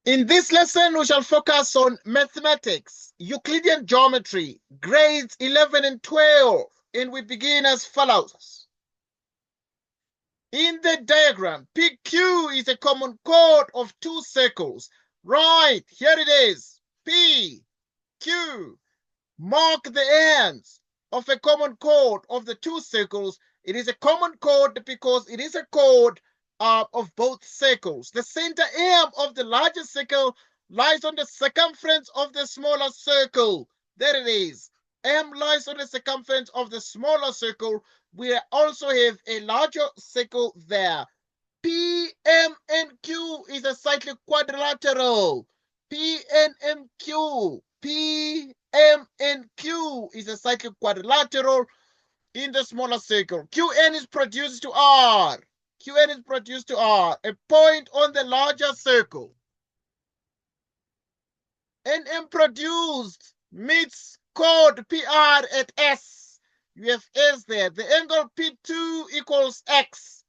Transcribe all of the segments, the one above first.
In this lesson, we shall focus on mathematics, Euclidean geometry, grades 11 and 12, and we begin as follows. In the diagram, PQ is a common chord of two circles. Right, here it is, P, Q. Mark the ends of a common chord of the two circles. It is a common chord because it is a chord of both circles. The center M of the larger circle lies on the circumference of the smaller circle. There it is. M lies on the circumference of the smaller circle. We also have a larger circle there. P, M, and Q is a cyclic quadrilateral. P, N, M, Q. P, M, and Q is a cyclic quadrilateral in the smaller circle. Qn is produced to R. Qn is produced to R, a point on the larger circle. NM produced meets chord PR at S. You have S there. The angle P2 equals X.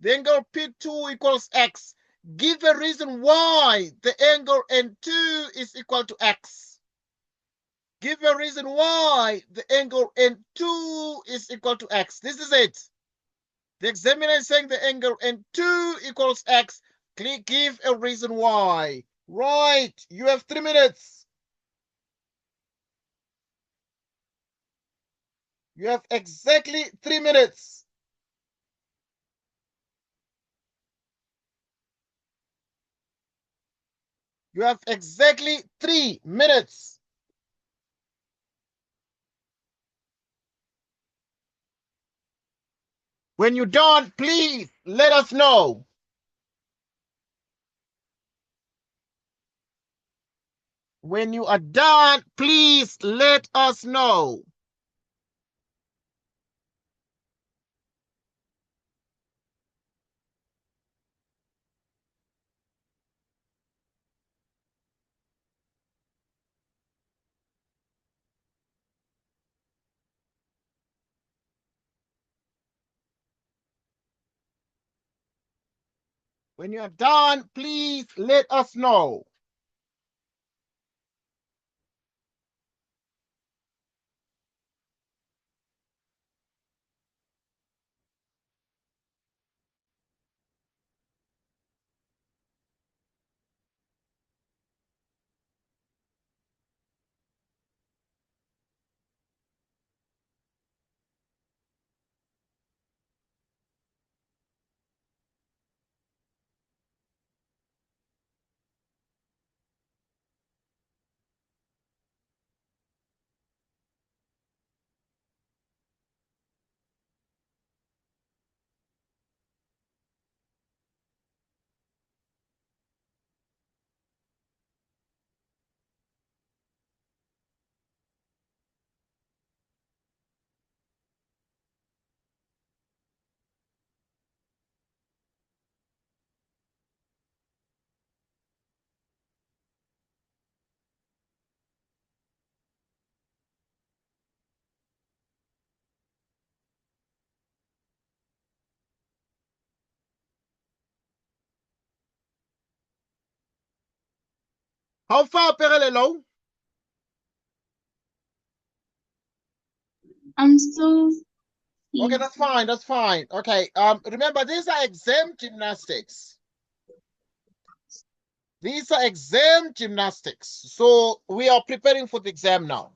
The angle P2 equals X. Give a reason why the angle N2 is equal to X. Give a reason why the angle N2 is equal to X. This is it. The examiner is saying the angle N2 equals X. Give a reason why. Right. You have 3 minutes. You have exactly 3 minutes. You have exactly 3 minutes. When you're done, please let us know. When you are done, please let us know. When you are done, please let us know. How far, Perelelo? I'm still Okay, here. that's fine. That's fine. Okay. Remember, these are exam gymnastics. These are exam gymnastics. So we are preparing for the exam now.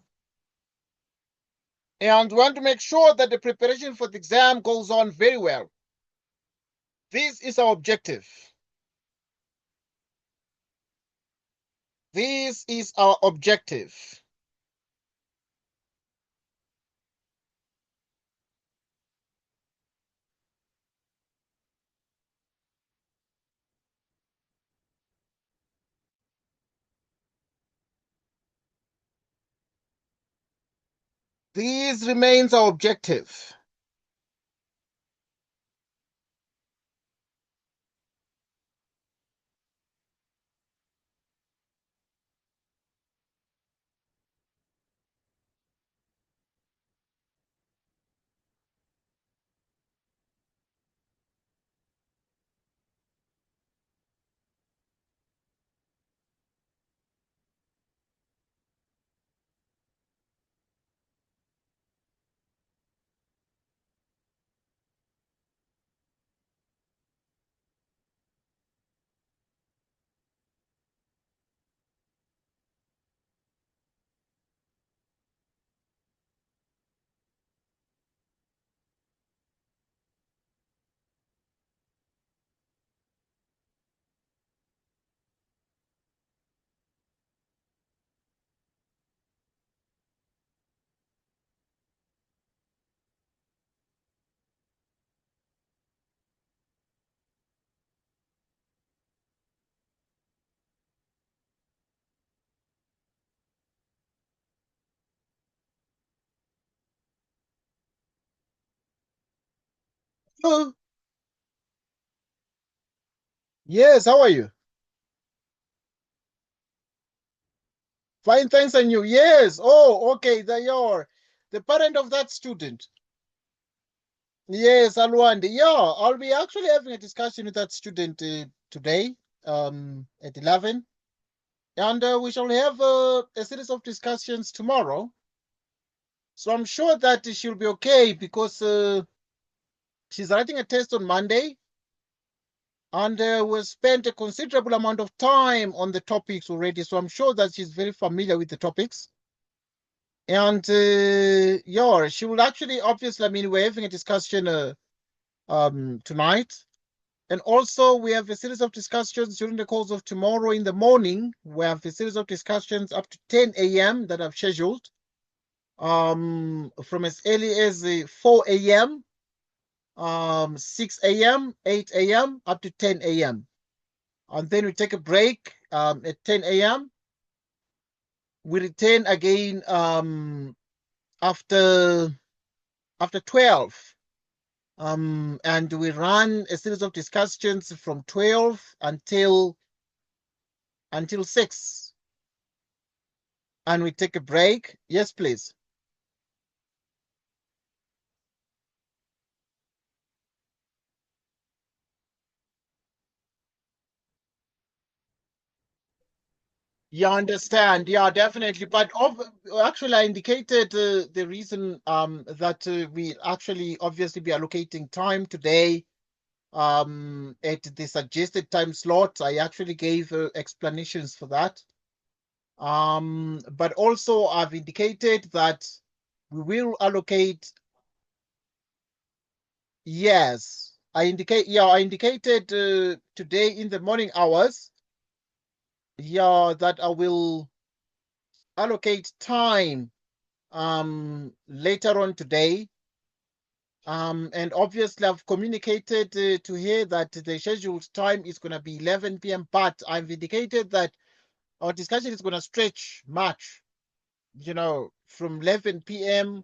And we want to make sure that the preparation for the exam goes on very well. This is our objective. This is our objective. This remains our objective. Oh, yes, how are you? Fine, thanks, and you? Yes. Oh, okay, there you are. The parent of that student. Yes, Alwande. Yeah, I'll be actually having a discussion with that student today at 11. And we shall have a series of discussions tomorrow. So I'm sure that she'll be okay because she's writing a test on Monday. And we've spent a considerable amount of time on the topics already. So I'm sure that she's very familiar with the topics. And yeah, she will actually, obviously, I mean, we're having a discussion tonight. And also, we have a series of discussions during the course of tomorrow in the morning. We have a series of discussions up to 10 a.m. that I've scheduled from as early as 4 a.m., 6 a.m., 8 a.m., up to 10 a.m. And then we take a break at 10 a.m. We return again after 12. And we run a series of discussions from 12 until 6. And we take a break. Yes, please. Yeah, understand. Yeah, definitely. But actually, I indicated the reason that we actually obviously be allocating time today at the suggested time slot. I actually gave explanations for that. But also I've indicated that we will allocate. Yes, I indicated today in the morning hours. Yeah, that I will allocate time later on today. And obviously I've communicated to her that the scheduled time is going to be 11 p.m. But I've indicated that our discussion is going to stretch much, from 11 p.m.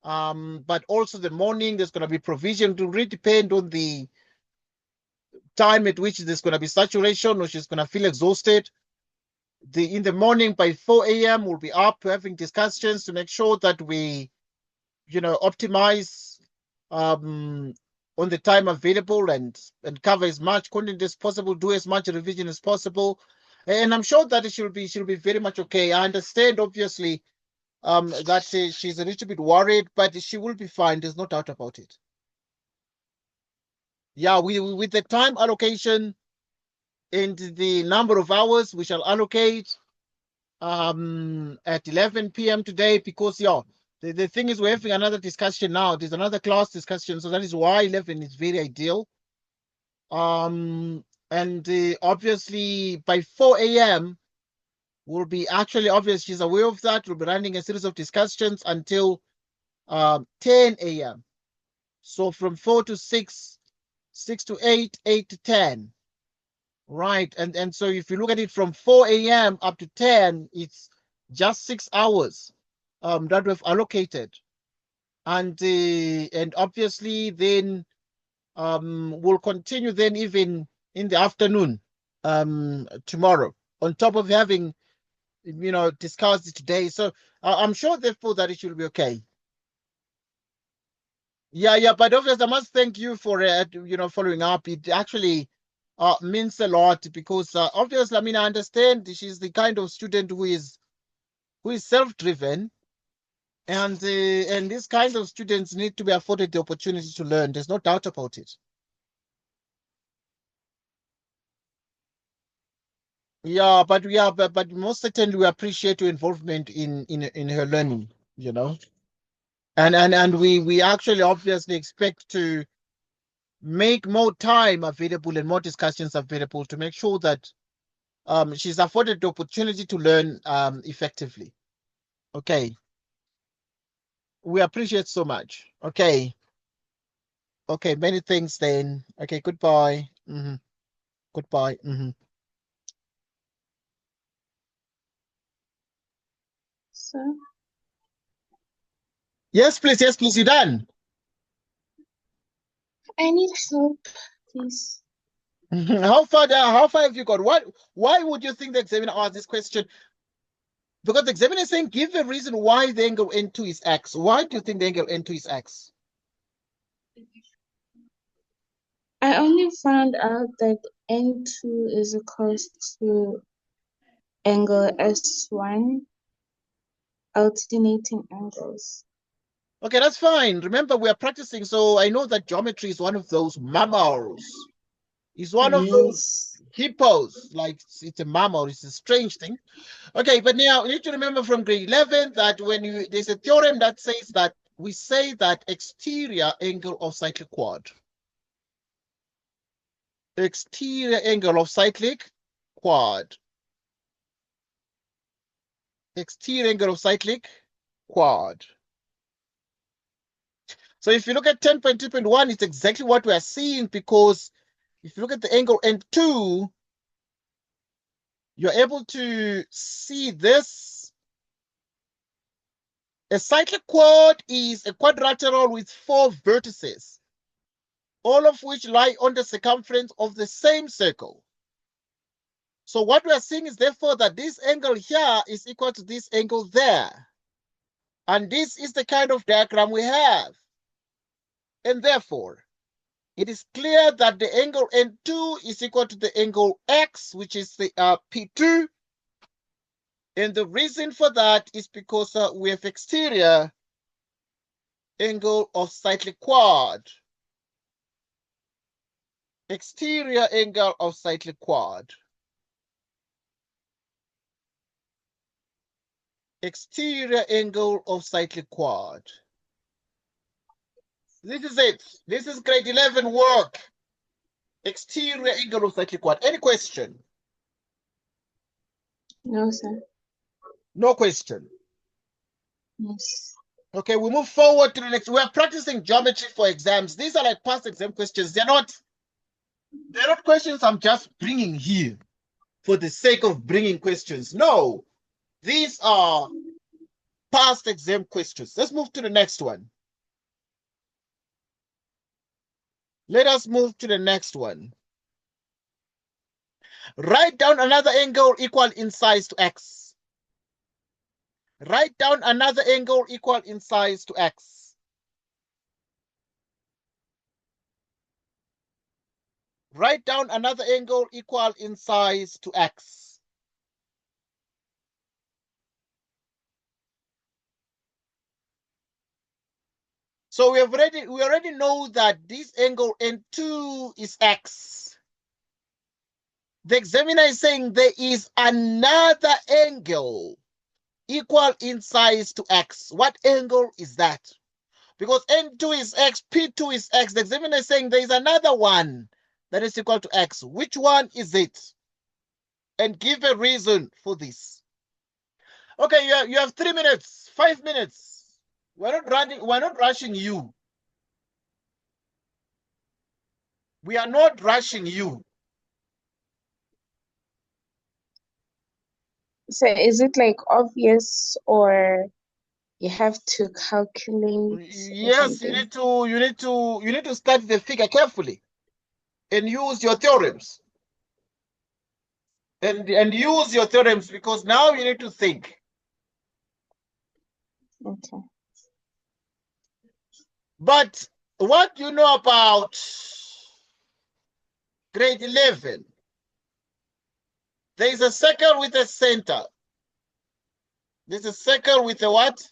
But also the morning, there's going to be provision to really depend on the time at which there's going to be saturation or she's going to feel exhausted. In the morning by 4 a.m. we'll be up having discussions to make sure that we, optimize on the time available and cover as much content as possible, do as much revision as possible. And I'm sure that she'll be very much okay. I understand obviously that she's a little bit worried, but she will be fine. There's no doubt about it. Yeah, we with the time allocation and the number of hours we shall allocate at 11 p.m. today because yeah, the thing is we're having another discussion now. There's another class discussion, so that is why 11 is very ideal. And obviously by 4 a.m. we'll be actually obvious she's aware of that. We'll be running a series of discussions until 10 a.m. So from 4 to 6, 6 to 8, 8 to 10. Right. And so if you look at it from 4 a.m. up to 10, it's just 6 hours that we've allocated. And obviously then we'll continue then even in the afternoon tomorrow, on top of having discussed it today. So I'm sure therefore that it should be okay. Yeah, but obviously I must thank you for following up. It actually means a lot because obviously, I mean, I understand she's the kind of student who is self-driven, and these kinds of students need to be afforded the opportunity to learn. There's no doubt about it. But most certainly we appreciate your involvement in her learning. You know, and we actually obviously expect to make more time available and more discussions available to make sure that she's afforded the opportunity to learn effectively. Okay. We appreciate so much. Okay. Okay. Many thanks then. Okay. Goodbye. Goodbye. So, Yes, please. Yes, please. You done? I need help, please. How far have you got? Why would you think the examiner asked this question? Because the examiner is saying, give a reason why the angle N2 is x. Why do you think the angle N2 is x? I only found out that N2 is equals to angle S1, alternating angles. Okay, that's fine. Remember, we are practicing, so I know that geometry is one of those mammals. It's one of those hippos, like it's a mammal, it's a strange thing. Okay, but now you need to remember from grade 11 that there's a theorem that says that we say that exterior angle of cyclic quad. Exterior angle of cyclic quad. Exterior angle of cyclic quad. So if you look at 10.2.1, it's exactly what we are seeing, because if you look at the angle N2, you're able to see this. A cyclic quad is a quadrilateral with 4 vertices, all of which lie on the circumference of the same circle. So what we are seeing is therefore that this angle here is equal to this angle there. And this is the kind of diagram we have. And therefore, it is clear that the angle N2 is equal to the angle X, which is the P2. And the reason for that is because we have exterior angle of cyclic quad. Exterior angle of cyclic quad. Exterior angle of cyclic quad. This is it. This is grade 11 work. Exterior angle of cyclic quad. Any question? No, sir. No question. Yes. Okay, we move forward to the next. We are practicing geometry for exams. These are like past exam questions. They're not questions I'm just bringing here for the sake of bringing questions. No, these are past exam questions. Let's move to the next one. Let us move to the next one. Write down another angle equal in size to x. Write down another angle equal in size to x. Write down another angle equal in size to x. So we already know that this angle N2 is x. The examiner is saying there is another angle equal in size to x. What angle is that? Because N2 is x, P2 is x. The examiner is saying there is another one that is equal to x. Which one is it? And give a reason for this. Okay, you have 3 minutes, 5 minutes. We're not rushing you. We are not rushing you. So is it like obvious, or you have to calculate? Yes, you need to study the figure carefully and use your theorems. And use your theorems, because now you need to think. Okay. But what do you know about grade 11? There is a circle with a center. There's a circle with a what?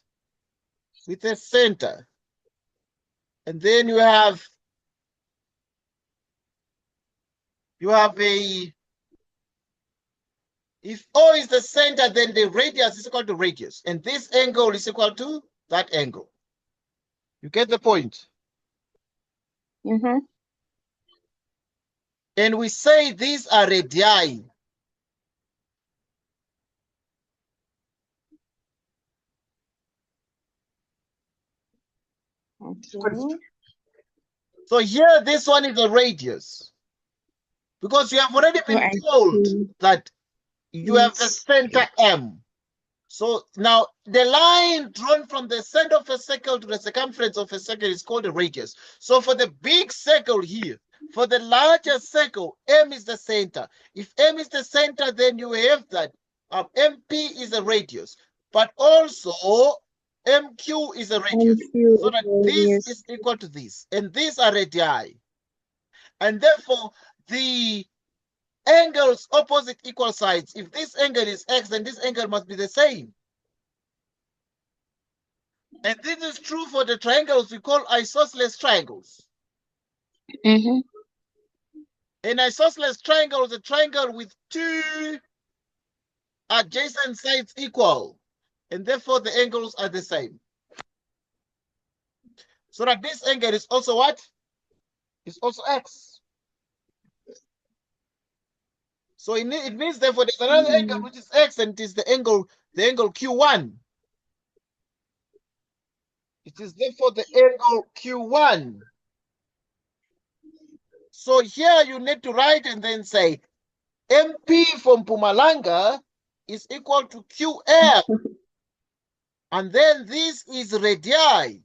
With a center. And then you have a, if O is the center, then the radius is equal to radius. And this angle is equal to that angle. You get the point? Mm-hmm. And we say these are radii. Okay. So here, this one is a radius. Because you have already been told that you have a center M. So now the line drawn from the center of a circle to the circumference of a circle is called a radius. So for the big circle here, for the larger circle, M is the center. If M is the center, then you have that MP is a radius, but also MQ is a radius. MQ So is that this radius. is equal to this, and these are radii. And therefore, the angles opposite equal sides. If this angle is x, then this angle must be the same. And this is true for the triangles we call isosceles triangles. Mm-hmm. An isosceles triangle is a triangle with two adjacent sides equal, and therefore the angles are the same. So that this angle is also what? It's also x. So it means therefore there's another angle which is x, and it is the angle Q1. It is therefore the angle Q1. So here you need to write and then say MP from Mpumalanga is equal to QM. And then this is radii.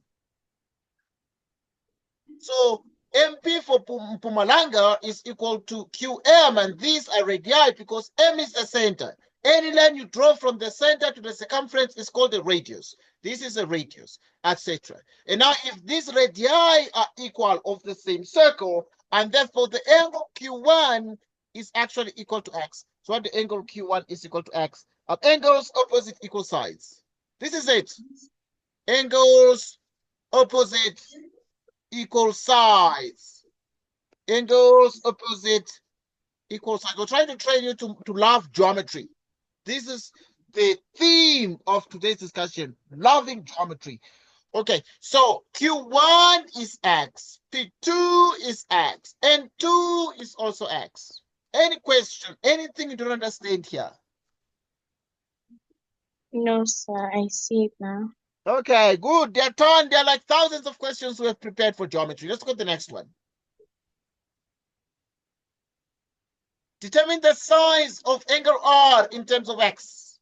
So MP for Mpumalanga is equal to QM, and these are radii because M is a center. Any line you draw from the center to the circumference is called a radius. This is a radius, etc. And now if these radii are equal of the same circle, and therefore the angle Q1 is actually equal to x. So the angle Q1 is equal to x. Angles opposite equal sides. This is it. Angles opposite equal sides. Angles opposite equal sides. We're trying to train you to love geometry. This is the theme of today's discussion, loving geometry. Okay, so Q1 is x, P2 is x, and 2 is also x. Any question, anything you don't understand here? No, sir, I see it now. Okay, good. They're done. There are like thousands of questions we have prepared for geometry. Let's go to the next one. Determine the size of angle R in terms of x.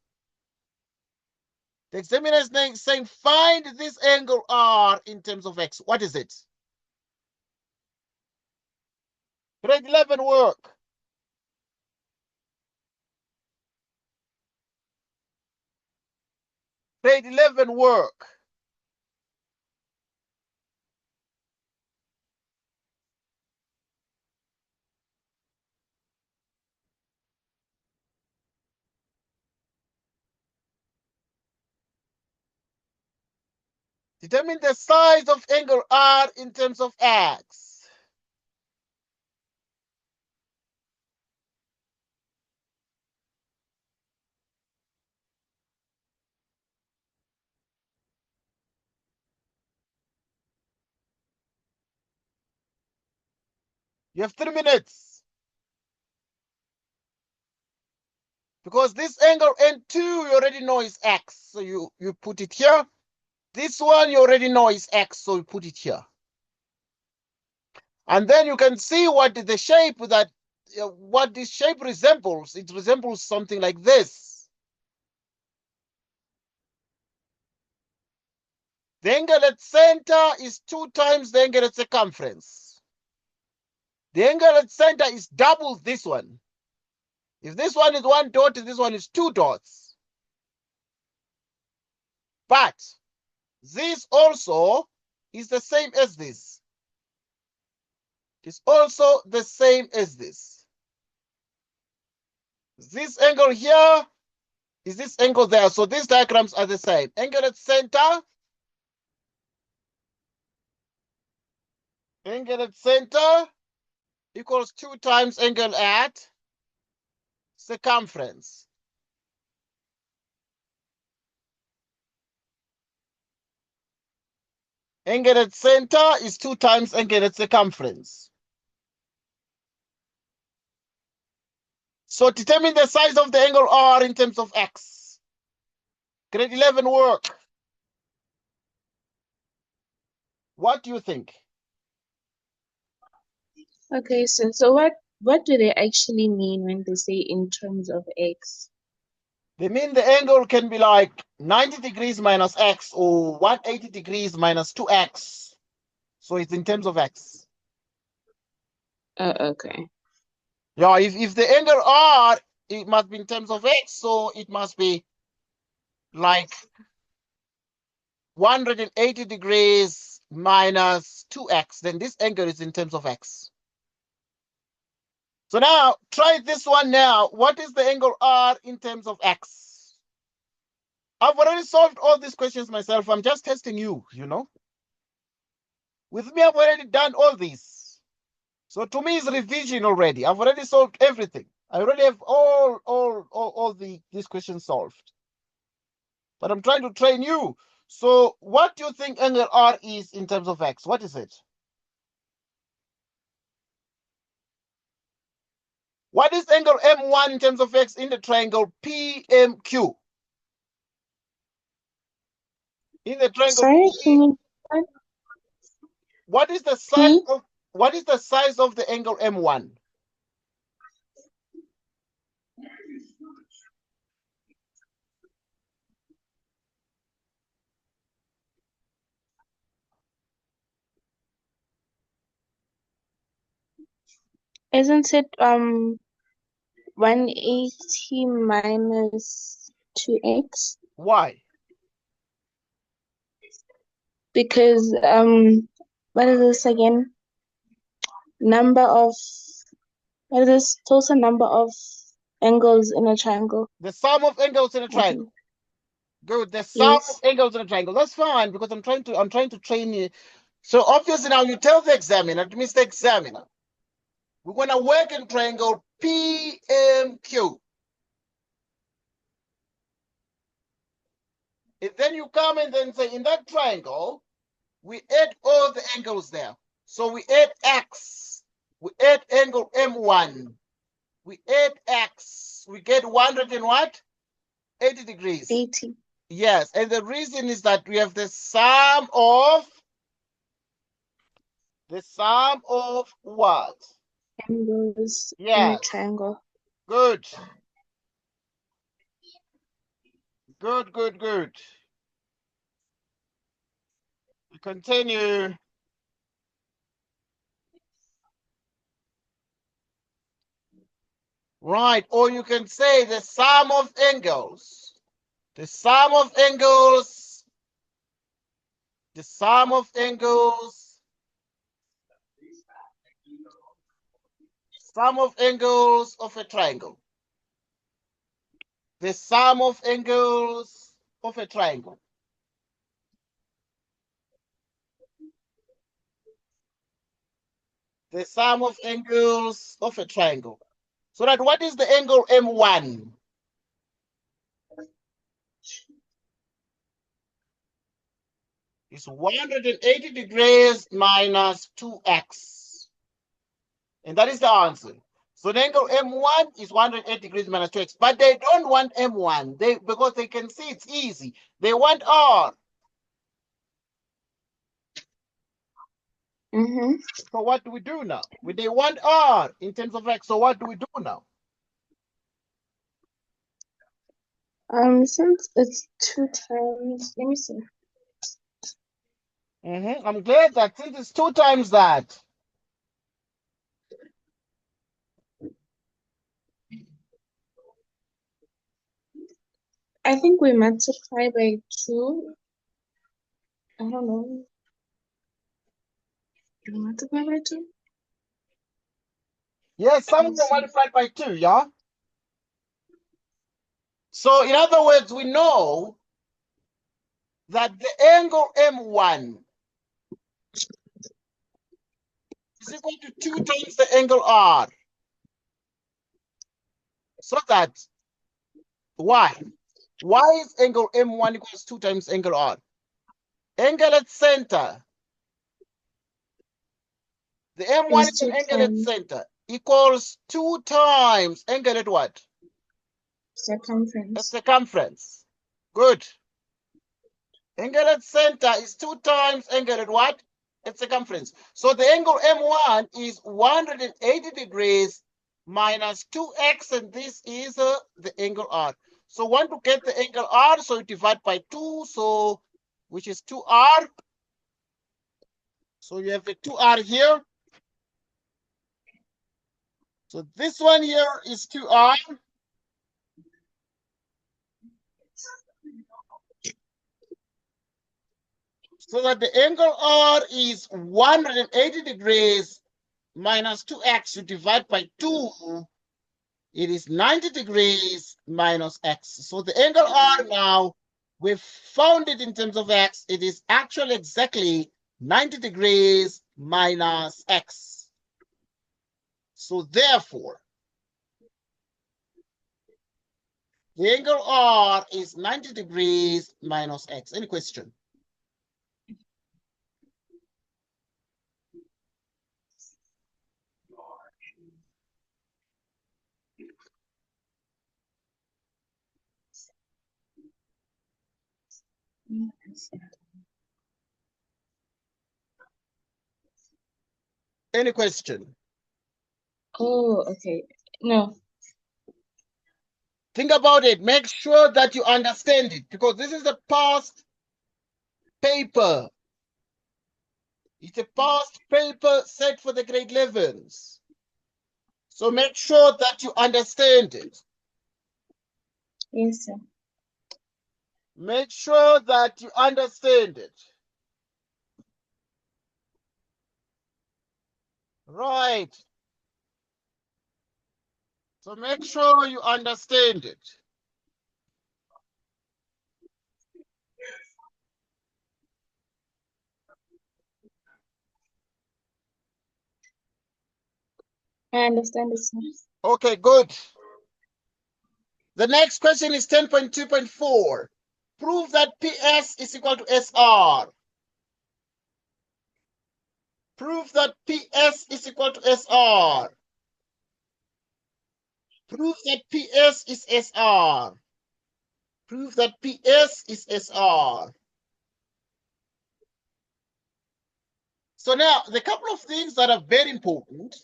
The examiner is saying, find this angle R in terms of x. What is it? Grade 11 work. Grade 11 work. Determine the size of angle R in terms of x. You have 3 minutes. Because this angle N2 you already know is x. So you put it here. This one you already know is x. So you put it here. And then you can see what the shape that what this shape resembles. It resembles something like this. The angle at center is 2 times the angle at circumference. The angle at center is double this one. If this one is 1 dot, this one is 2 dots. But this also is the same as this. It's also the same as this. This angle here is this angle there. So these diagrams are the same. Angle at center. Angle at center equals 2 times angle at circumference. Angle at center is 2 times angle at circumference. So determine the size of the angle R in terms of x. Grade 11 work. What do you think? Okay, so what do they actually mean when they say in terms of x? They mean the angle can be like 90 degrees minus x or 180 degrees minus 2x. So it's in terms of x. Okay. Yeah, if the angle R, it must be in terms of x, so it must be like 180 degrees minus 2x. Then this angle is in terms of x. So now try this one now. What is the angle R in terms of x? I've already solved all these questions myself. I'm just testing you, you know. With me, I've already done all these. So to me, it's revision already. I've already solved everything. I already have all these questions solved. But I'm trying to train you. So what do you think angle R is in terms of x? What is it? What is angle M1 in terms of x in the triangle PMQ? In the triangle Sorry, can you what is the size of the angle M1? Isn't it 180 minus 2x? Why? Because what is this again? What is this total number of angles in a triangle? The sum of angles in a triangle. Good. The sum of Yes. angles in a triangle. That's fine because I'm trying to train you. So obviously now you tell the examiner, Mr. Examiner, we're gonna work in triangle PMQ. And then you come and then say in that triangle, we add all the angles there. So we add x, we add angle M1, we add x, we get 100 and what? 80 degrees. 80 Yes, and the reason is that we have the sum of what? angles in a Yes, triangle. good. Good. We continue. Right, or you can say the sum of angles. The sum of angles. The sum of angles. Sum of angles of a triangle. The sum of angles of a triangle. The sum of angles of a triangle. So that what is the angle M1? It's 180 degrees minus 2x. And that is the answer. So the angle M1 is 180 degrees minus 2x. But they don't want M1 because they can see it's easy. They want R. So what do we do now? They want R in terms of x. So what do we do now? Since it's 2 times, let me see. I'm glad that since it's 2 times that. I think we multiply by 2. I don't know. Do we multiply by 2? Yes, some of them multiplied by 2, yeah? So in other words, we know that the angle M1 is equal to 2 times the angle R. So that, why? Why is angle M1 equals 2 times angle R? Angle at center. The M1 is an angle at center equals 2 times angle at what? Circumference. At circumference. Good. Angle at center is 2 times angle at what? At circumference. So the angle M1 is 180 degrees minus 2x, and this is the angle R. So want to get the angle R, so you divide by 2, so which is 2R. So you have the 2R here. So this one here is 2R. So that the angle R is 180 degrees minus 2x. You divide by 2. It is 90 degrees minus x. So the angle R now, we've found it in terms of x. It is actually exactly 90 degrees minus x. So therefore, the angle R is 90 degrees minus x. Any question? Any question? Oh, okay. No. Think about it. Make sure that you understand it, because this is a past paper. It's a past paper set for the grade 11s. So make sure that you understand it. Yes, sir. Make sure that you understand it. Right. So make sure you understand it. I understand it, sir. Okay, good. The next question is 10.2.4. Prove that PS is equal to SR. Prove that PS is equal to SR. Prove that PS is SR. Prove that PS is SR. So now, the couple of things that are very important.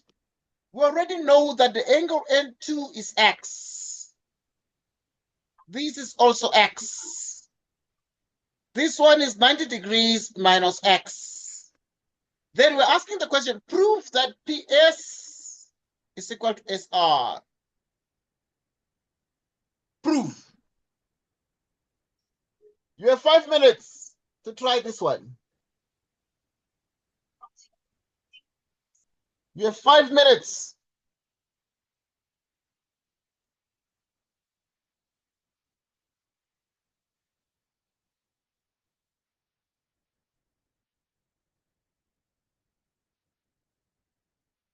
We already know that the angle N2 is X. This is also X. This one is 90 degrees minus X. Then we're asking the question, prove that PS is equal to SR. Prove. You have 5 minutes to try this one. You have 5 minutes.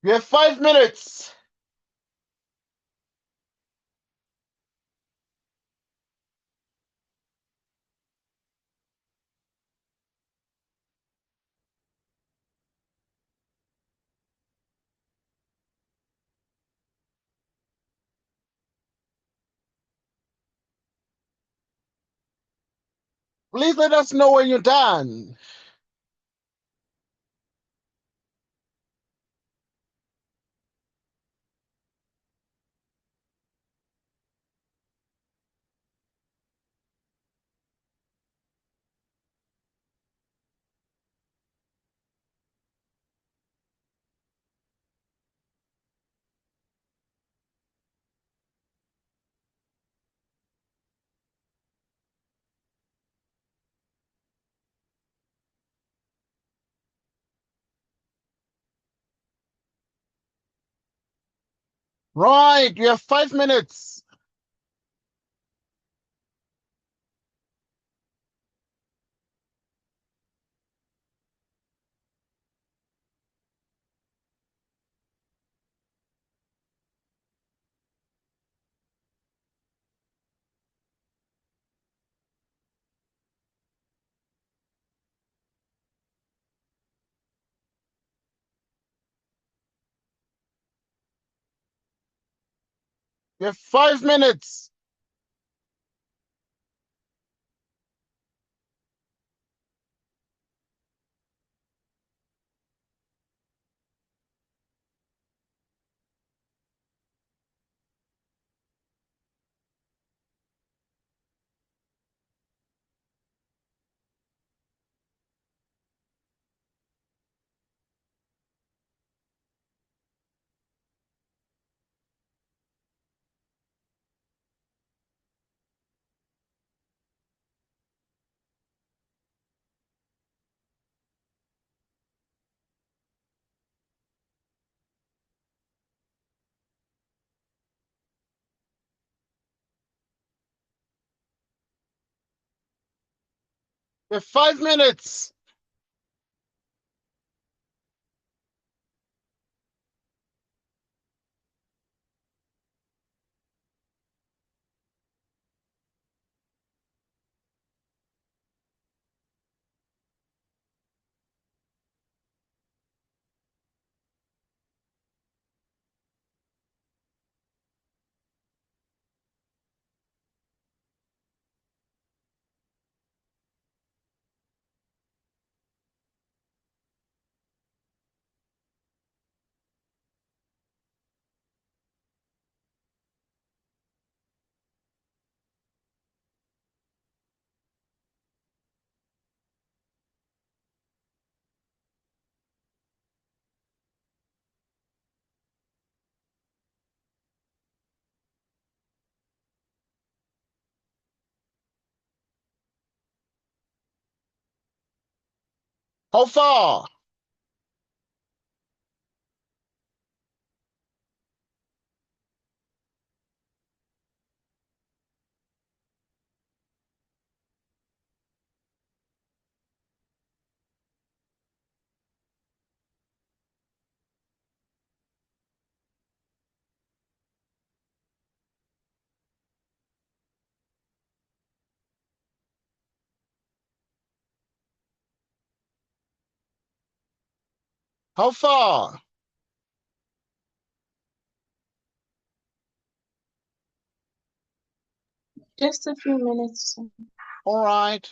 You have 5 minutes. Please let us know when you're done. Right, you have 5 minutes. You have 5 minutes. You have 5 minutes. How far? How far? Just a few minutes. All right.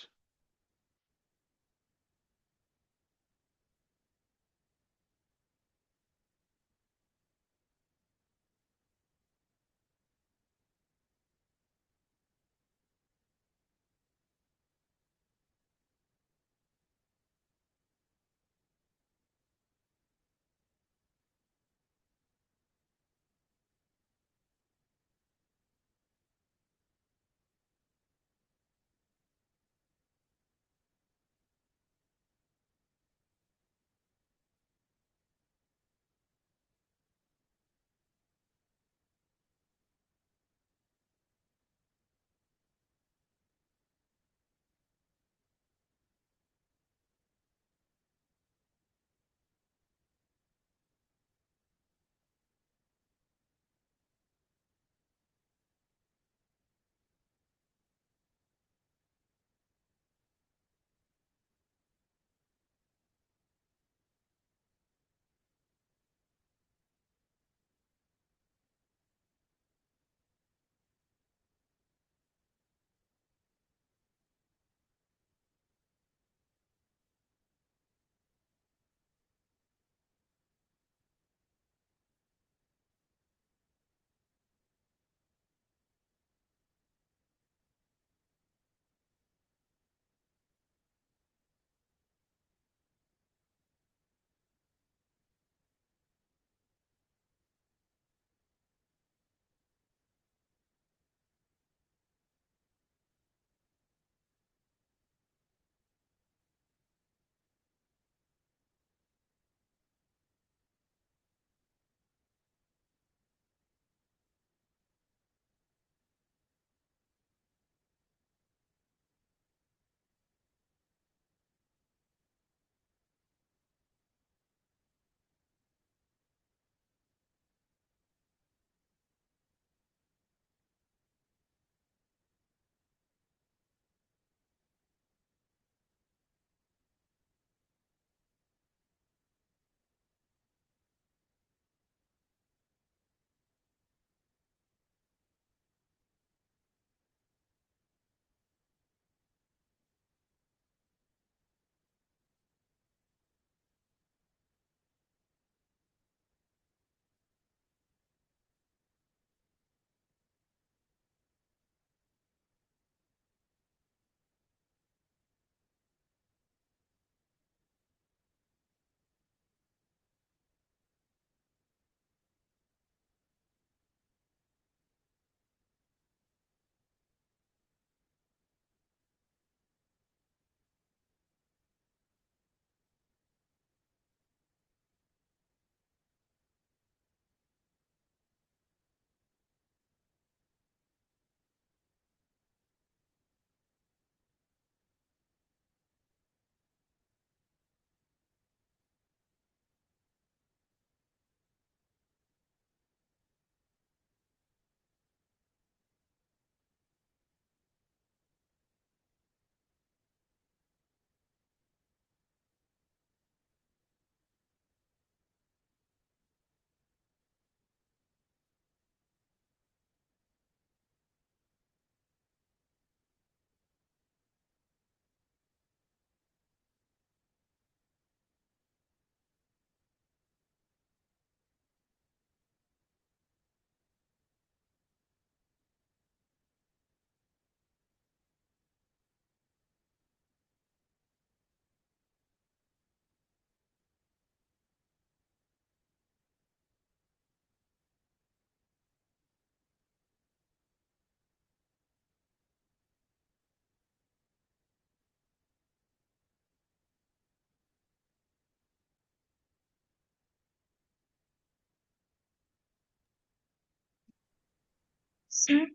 Sir?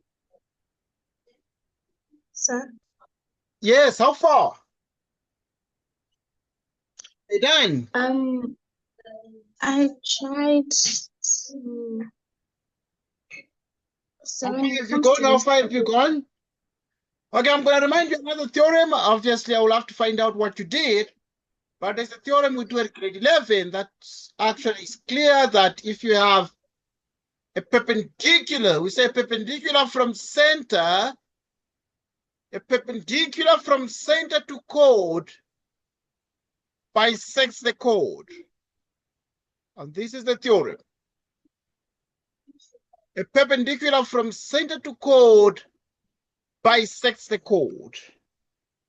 Sir? Yes, how far? You done? I tried to. So How when far it have you comes gone? to How this far have you topic, gone? Okay, I'm going to remind you another theorem. Obviously, I will have to find out what you did. But there's a theorem we do at grade 11 that actually is clear that if you have a perpendicular, we say perpendicular from center, a perpendicular from center to chord bisects the chord. And this is the theorem. A perpendicular from center to chord bisects the chord.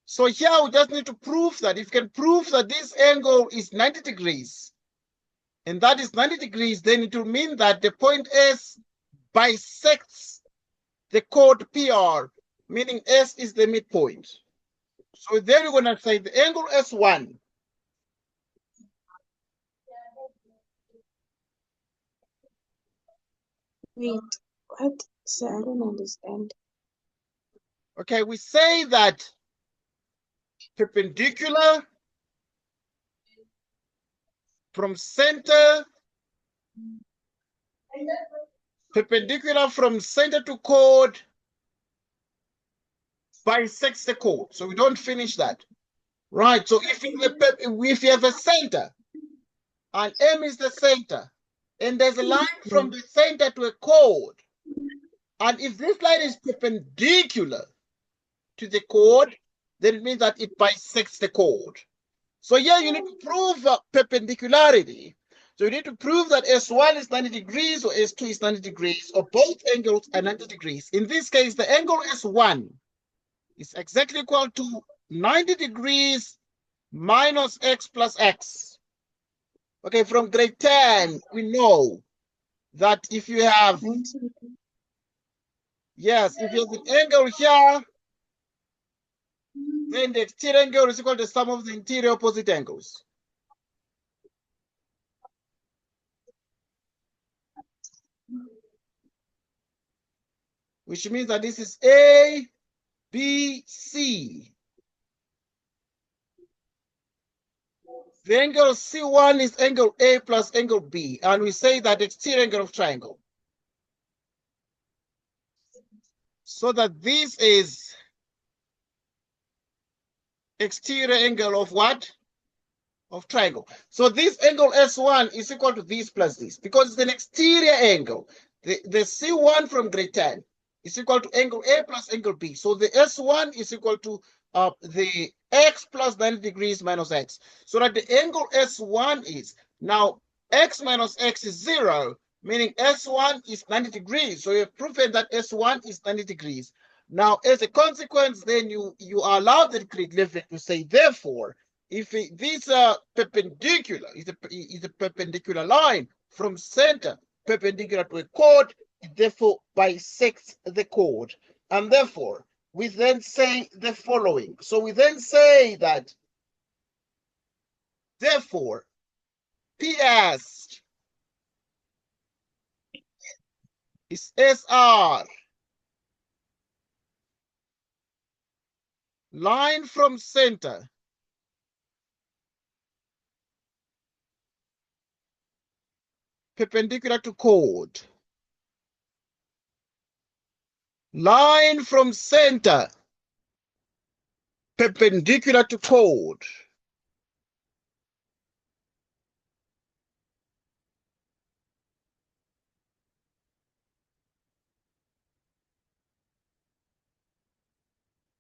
So here we just need to prove that. If you can prove that this angle is 90 degrees, and that is 90 degrees, then it will mean that the point S bisects the chord PR, meaning S is the midpoint. So then you're going to say the angle S1 wait, what? Sir, I don't understand. Okay, we say that perpendicular from center, perpendicular from center to chord bisects the chord. So we don't finish that. Right, so if you have a center, and M is the center, and there's a line from the center to a chord, and if this line is perpendicular to the chord, then it means that it bisects the chord. So here you need to prove perpendicularity. So you need to prove that S1 is 90 degrees or S2 is 90 degrees, or both angles are 90 degrees. In this case, the angle S1 is exactly equal to 90 degrees minus X plus X. Okay, from grade 10, we know that if you have, yes, if you have an angle here, then the exterior angle is equal to the sum of the interior opposite angles. Which means that this is A, B, C. The angle C1 is angle A plus angle B, and we say that exterior angle of triangle. So that this is exterior angle of what? Of triangle. So this angle S1 is equal to this plus this, because it's an exterior angle. The C1 from grade 10 is equal to angle A plus angle B. So the S1 is equal to the X plus 90 degrees minus X. So that the angle S1 is, now X minus X is 0, meaning S1 is 90 degrees. So you've proven that S1 is 90 degrees. Now, as a consequence, then you are allowed the grade 11 to say, therefore, if this perpendicular is a perpendicular line from center perpendicular to a chord, it therefore bisects the chord. And therefore, we then say the following. So we then say that, therefore, PS is SR, line from center perpendicular to chord. Line from center perpendicular to chord.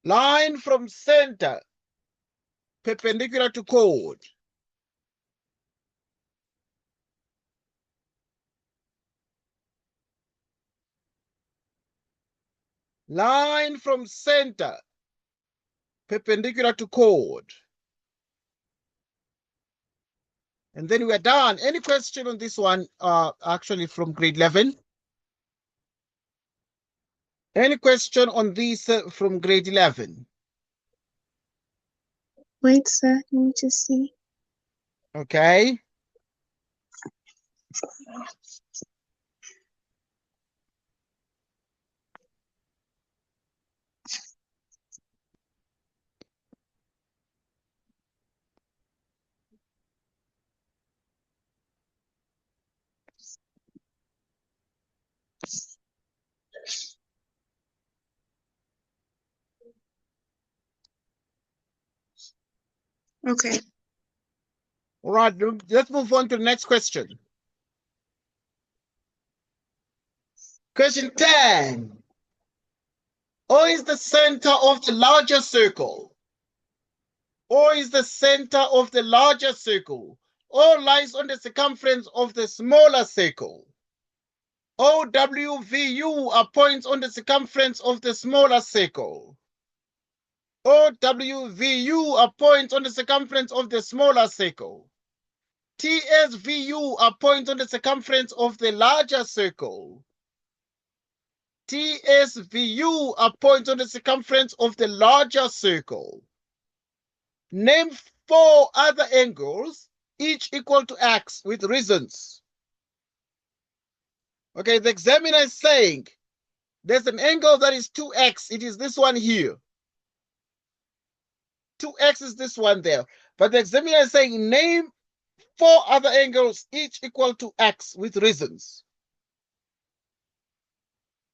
Line from center perpendicular to chord. Line from center perpendicular to chord. And then we're done. Any question on this one, actually from grade 11? Any question on this from grade 11? Wait, sir, let me just see. Okay. Okay. All right, let's move on to the next question. Question 10. O is the center of the larger circle. O is the center of the larger circle. O lies on the circumference of the smaller circle. OWVU are points on the circumference of the smaller circle. OWVU are points on the circumference of the smaller circle. TSVU are points on the circumference of the larger circle. TSVU are points on the circumference of the larger circle. Name 4 other angles, each equal to x, with reasons. Okay, the examiner is saying there's an angle that is 2x. It is this one here. 2x is this one there. But the examiner is saying name 4 other angles, each equal to x, with reasons.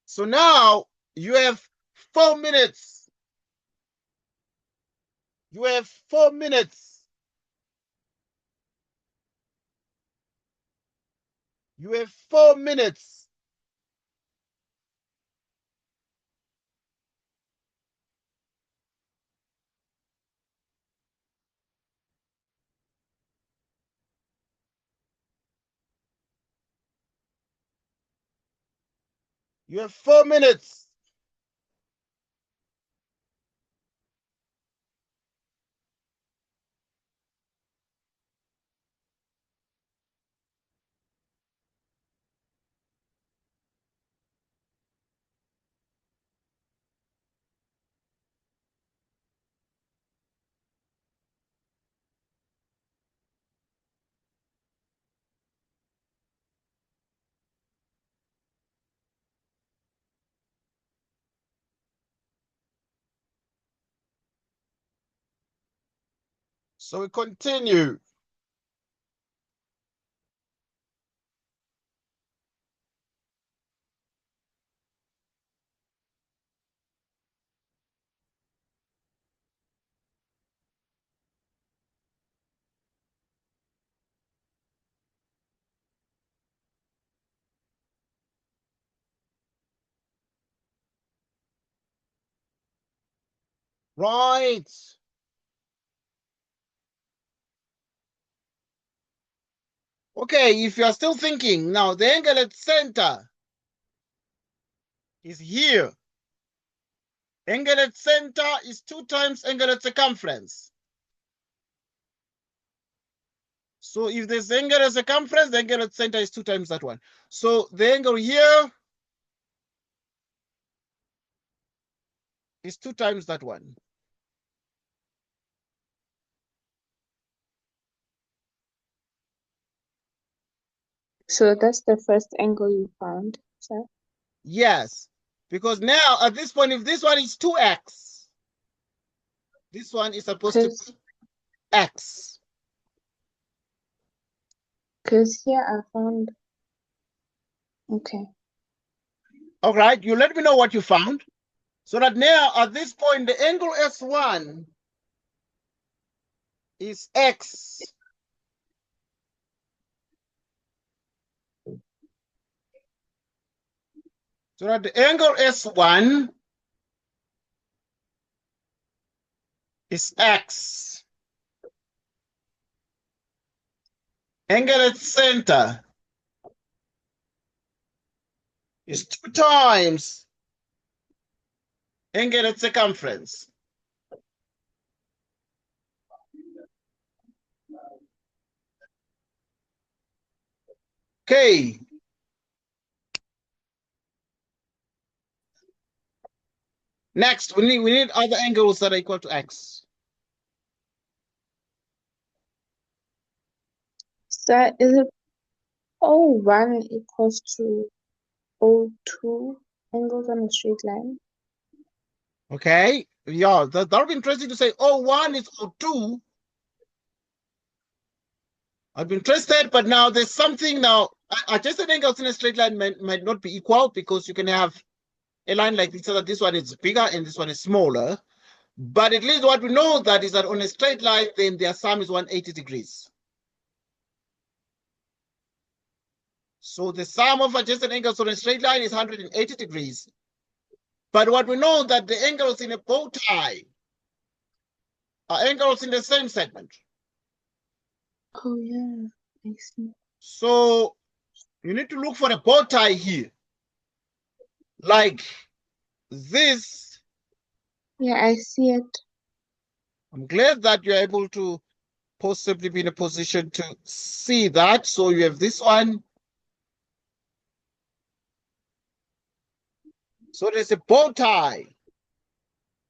So now you have 4 minutes. You have 4 minutes. You have 4 minutes. You have 4 minutes. So we continue. Right. Okay, if you are still thinking, now the angle at center is here. Angle at center is 2 times angle at circumference. So if there's angle at circumference, the angle at center is 2 times that one. So the angle here is 2 times that one. So that's the first angle you found, sir? Yes, because now at this point, if this one is 2x, this one is supposed to be x. Because here I found, okay. All right, you let me know what you found. So that now at this point, the angle S1 is x. So that the angle S1 is x. Angle at center is 2 times angle at circumference. Okay. Next, we need other angles that are equal to x. So is it O1 equals to O2 angles on a straight line? Okay. Yeah, that'll be interesting to say O1 is O2. I'd be interested, but now there's something now. Adjusted angles in a straight line might not be equal because you can have a line like this so that this one is bigger and this one is smaller. But at least what we know that is that on a straight line, then their sum is 180 degrees. So the sum of adjacent angles on a straight line is 180 degrees. But what we know that the angles in a bow tie are angles in the same segment. Oh, yeah, I see. So you need to look for a bow tie here. Like this. Yeah, I see it. I'm glad that you're able to possibly be in a position to see that. So you have this one. So there's a bow tie,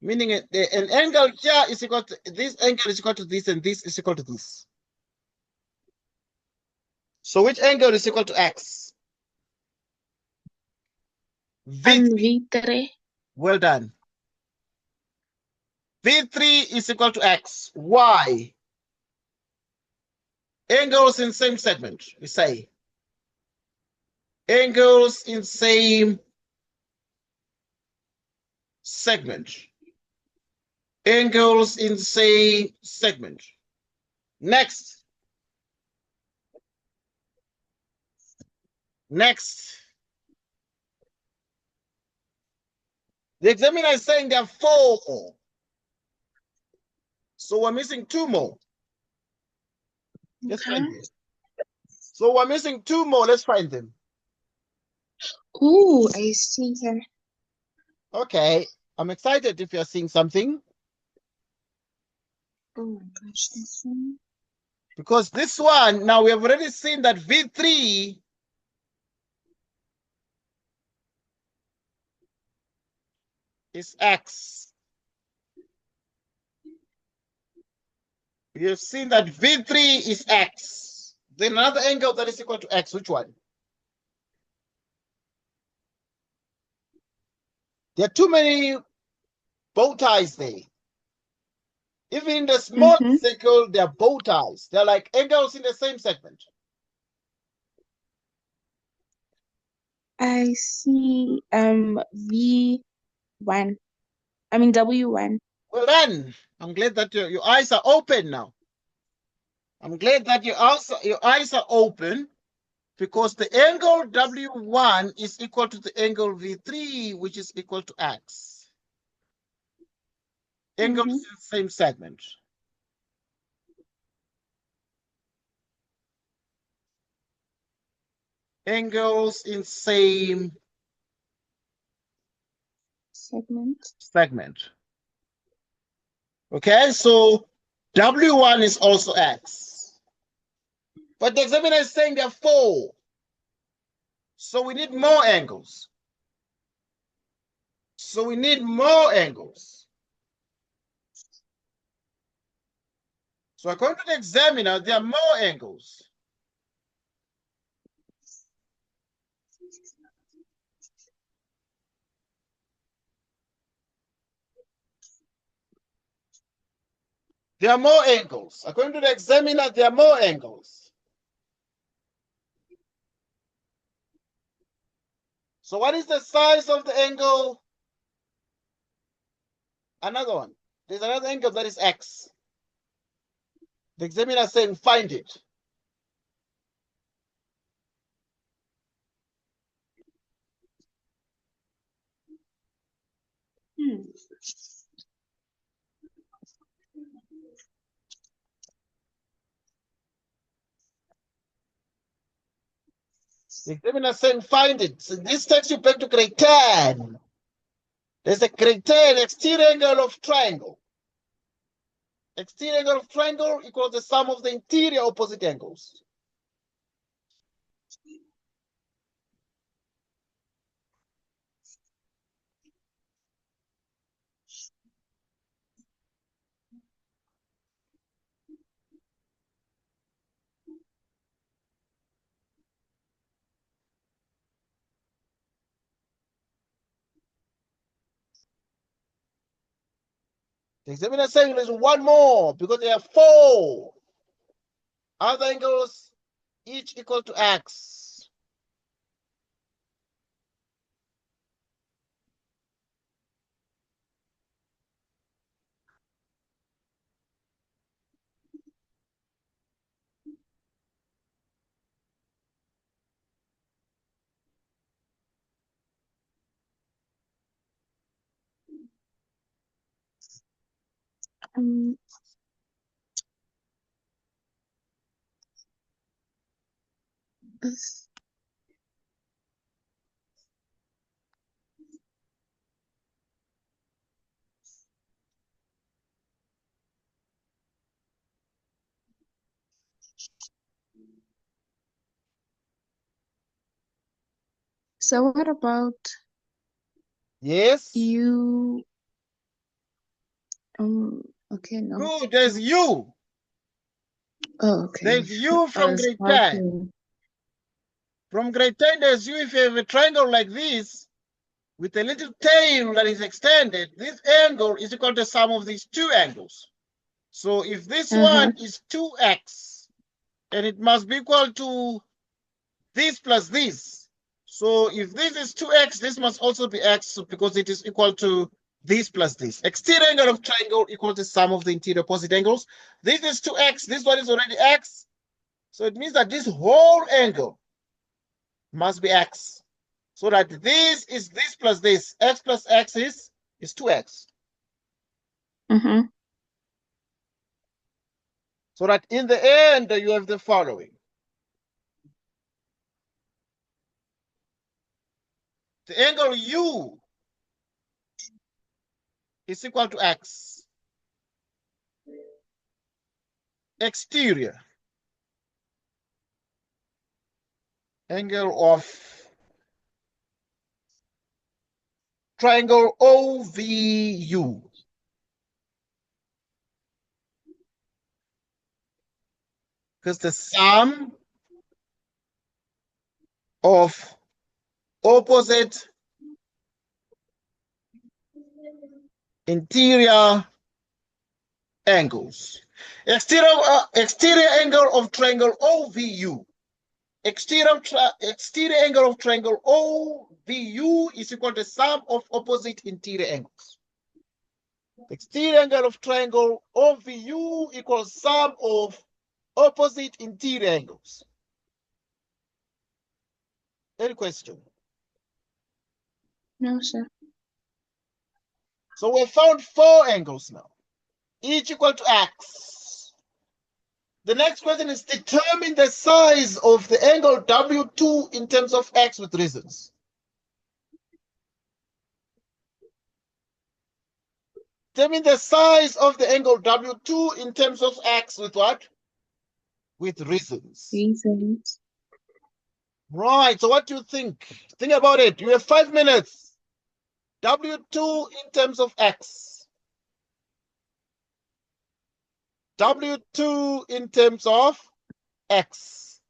meaning an angle here is equal to this angle is equal to this, and this is equal to this. So which angle is equal to x? V3. Well done. V3 is equal to x. Why? Angles in same segment, we say. Angles in same segment. Angles in same segment. Next. Next. The examiner is saying there are 4. So we're missing 2 more. Let's find them. So we're missing 2 more. Let's find them. Oh, I see here. Okay. I'm excited if you're seeing something. Oh my gosh, this one. Because this one, now we have already seen that V3 is x. We have seen that V3 is x. Then another angle that is equal to x, which one? There are too many bow ties there. Even in the small circle, there are bow ties. They're like angles in the same segment. I see V1. I mean W1. Well done. I'm glad that your eyes are open now. I'm glad that your eyes are open, because the angle W1 is equal to the angle V3, which is equal to x. Angles in the same segment. Angles in same segment. Okay, so W1 is also x. But the examiner is saying there are 4. So we need more angles. So we need more angles. So according to the examiner, there are more angles. There are more angles. According to the examiner, there are more angles. So what is the size of the angle? Another one. There's another angle that is x. The examiner is saying find it. The examiner is saying find it. So this takes you back to grade 10. There's a grade 10 exterior angle of triangle. Exterior angle of triangle equals the sum of the interior opposite angles. The examiner is saying there's one more because there are 4 other angles, each equal to x. Um, s- so what about Yes. you? Okay, no. Good. There's U. Oh, okay. There's U I from was grade 10. typing. From grade 10, there's U. If you have a triangle like this with a little tail that is extended, this angle is equal to the sum of these two angles. So if this one is 2x, and it must be equal to this plus this. So if this is 2x, this must also be x because it is equal to this plus this. Exterior angle of triangle equals the sum of the interior opposite angles. This is 2x, this one is already x. So it means that this whole angle must be x. So that this is this plus this. X plus x is 2x. So that in the end, you have the following. The angle U is equal to x. Exterior angle of triangle OVU. Because the sum of opposite interior angles. Exterior angle of triangle OVU. Exterior angle of triangle OVU is equal to the sum of opposite interior angles. Exterior angle of triangle OVU equals sum of opposite interior angles. Any question? No, sir. So we found 4 angles now, each equal to x. The next question is determine the size of the angle W2 in terms of x with reasons. Determine the size of the angle W2 in terms of x with what? With reasons. Reasons. Right, so what do you think? Think about it. You have 5 minutes. W2 in terms of x. W2 in terms of x.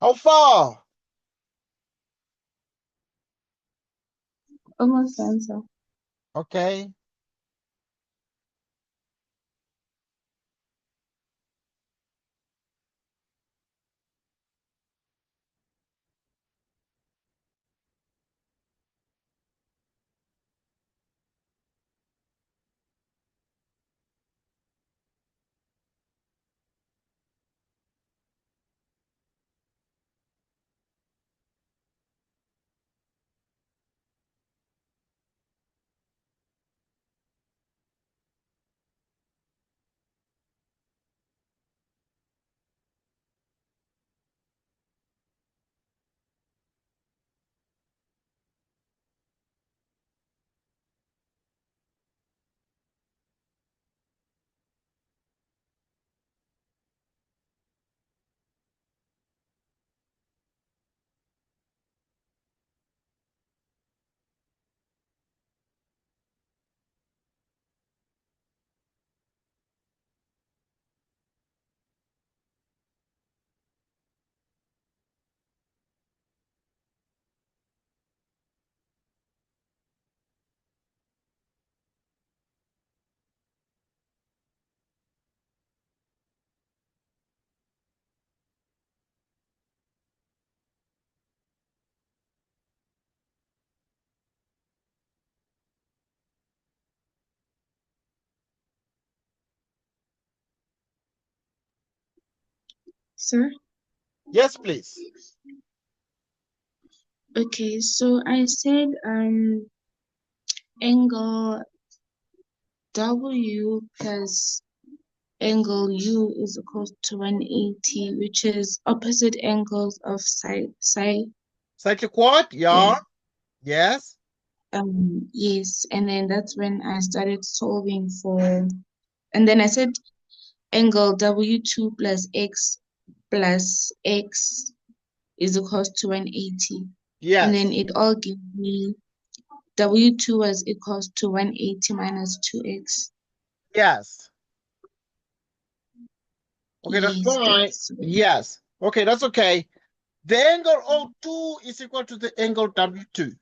How far? Almost answer. Okay. Sir? Yes, please. Okay, so I said angle W plus angle U is equal to 180, which is opposite angles of Cyclic quad? Yeah. yeah. Yes. Yes, and then that's when I started solving for, and then I said angle W2 plus X is equal to 180. And Yes. then it all gave me W2 was equals to 180 minus 2X. Yes. Okay, that's Yes, fine. that's Yes. Okay, that's okay. The angle O2 is equal to the angle W2.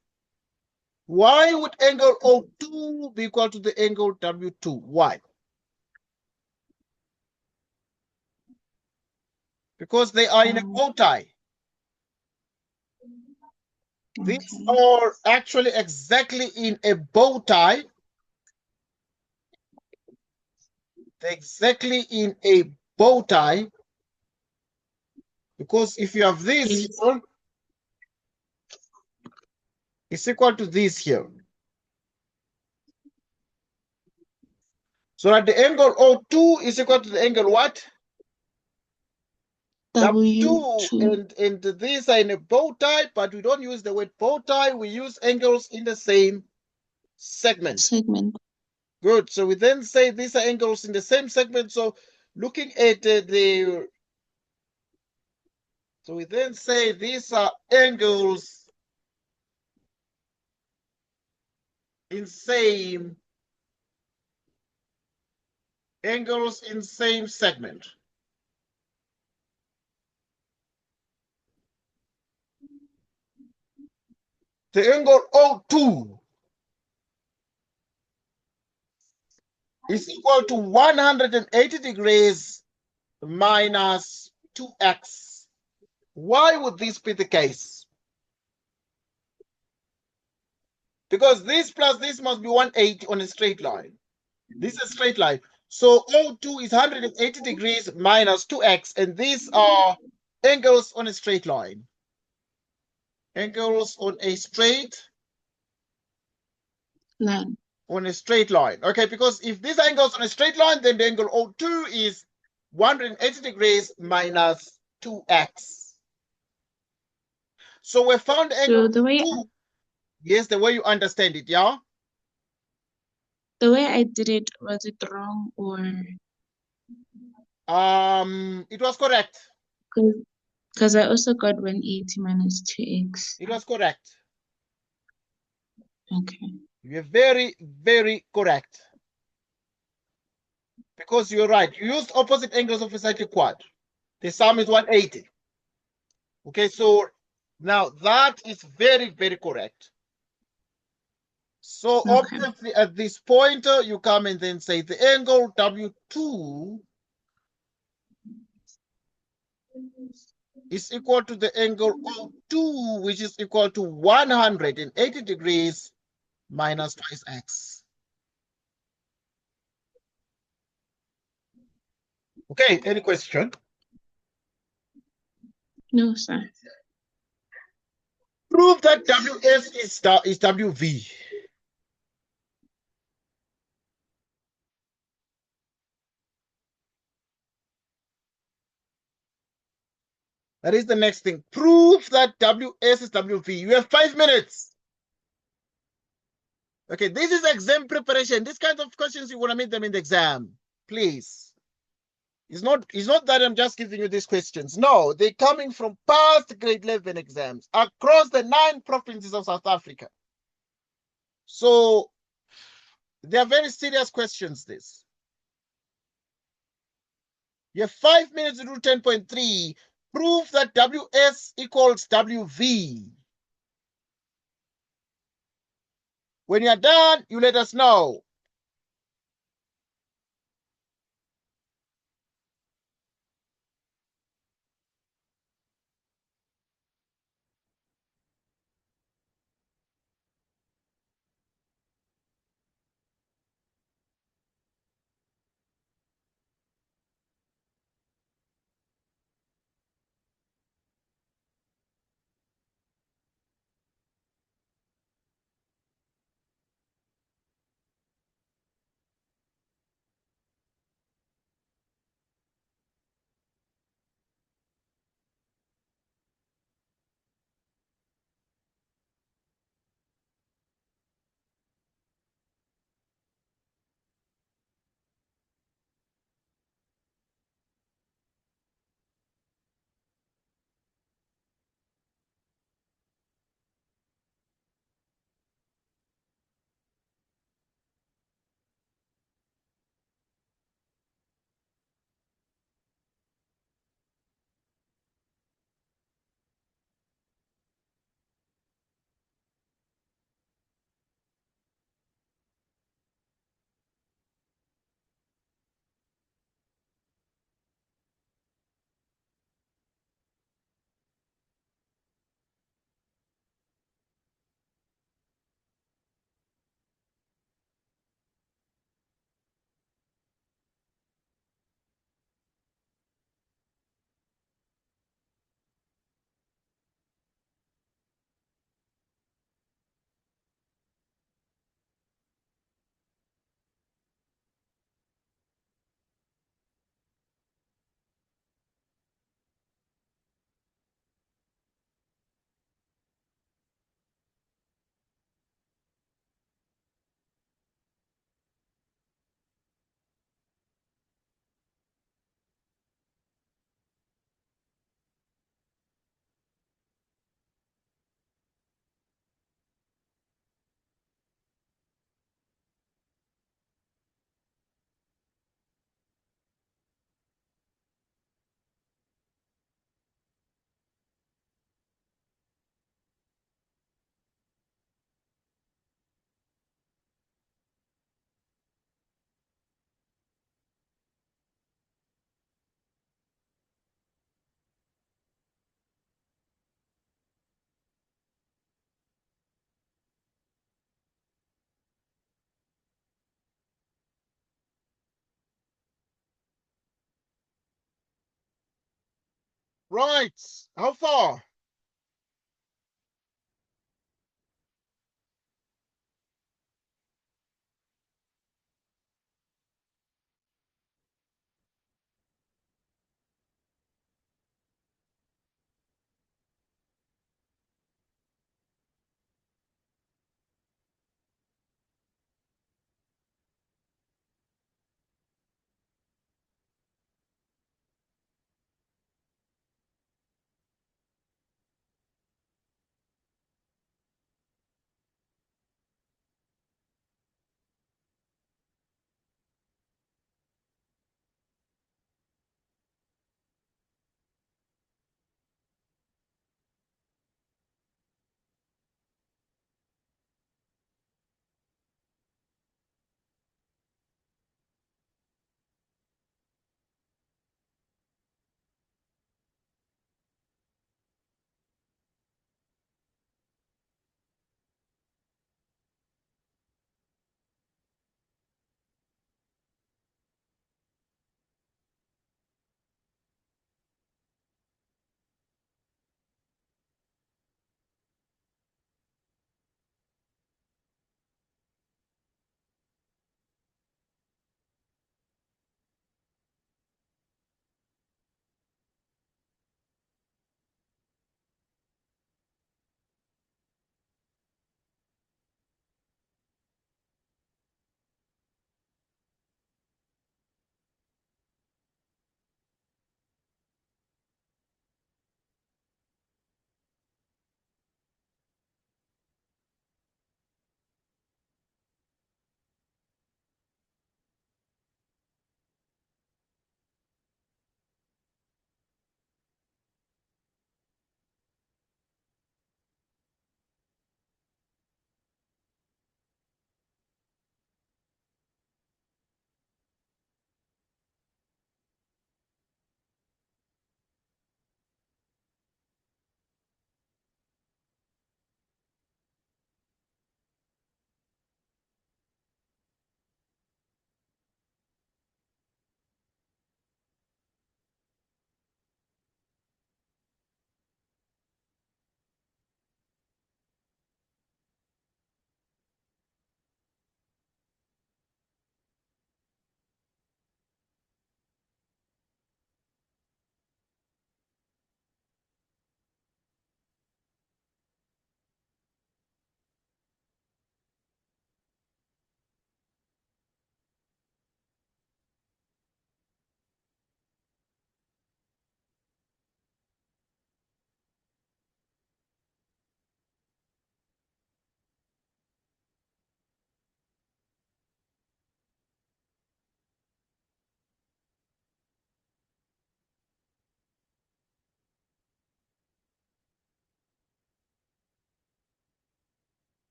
Why would angle O2 be equal to the angle W2? Why? Because they are in a bow tie. These okay. are actually exactly in a bow tie. They're exactly in a bow tie. Because if you have this Yes. here, it's equal to this here. So that the angle O2 is equal to the angle what? W2, W2 and these are in a bow tie, but we don't use the word bow tie. We use angles in the same segment. segment. Good. So we then say these are angles in the same segment. So looking at so we then say these are angles in same segment. The angle O2 is equal to 180 degrees minus 2x. Why would this be the case? Because this plus this must be 180 on a straight line. This is a straight line. So O2 is 180 degrees minus 2x, and these are angles on a straight line. Angles on a straight Line. line. Okay, because if these are angles on a straight line, then the angle O2 is 180 degrees minus 2x. So we found angle So the way O2. Yes, the way you understand it, yeah? I did it, was it wrong or It was correct. because I also got 180 minus 2x. It was correct. Okay. You're very, very correct. Because you're right. You used opposite angles of a cyclic quad. The sum is 180. Okay, so now that is very, very correct. So Okay. obviously at this point, you come and then say the angle W2 is equal to the angle O2, which is equal to 180 degrees minus twice x. Okay, any question? No, sir. Prove that WS is WV. That is the next thing. Prove that WS is WV. You have 5 minutes. Okay, this is exam preparation. These kinds of questions, you want to meet them in the exam. Please. It's not that I'm just giving you these questions. No, they're coming from past grade 11 exams across the 9 provinces of South Africa. So they are very serious questions, this. You have 5 minutes to do 10.3. Prove that WS equals WV. When you're done, you let us know. Right. How far?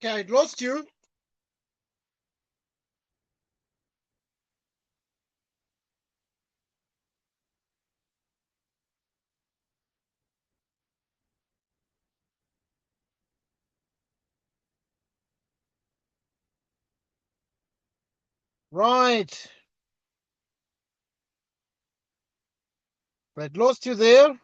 Okay, I lost you. Right. I lost you there.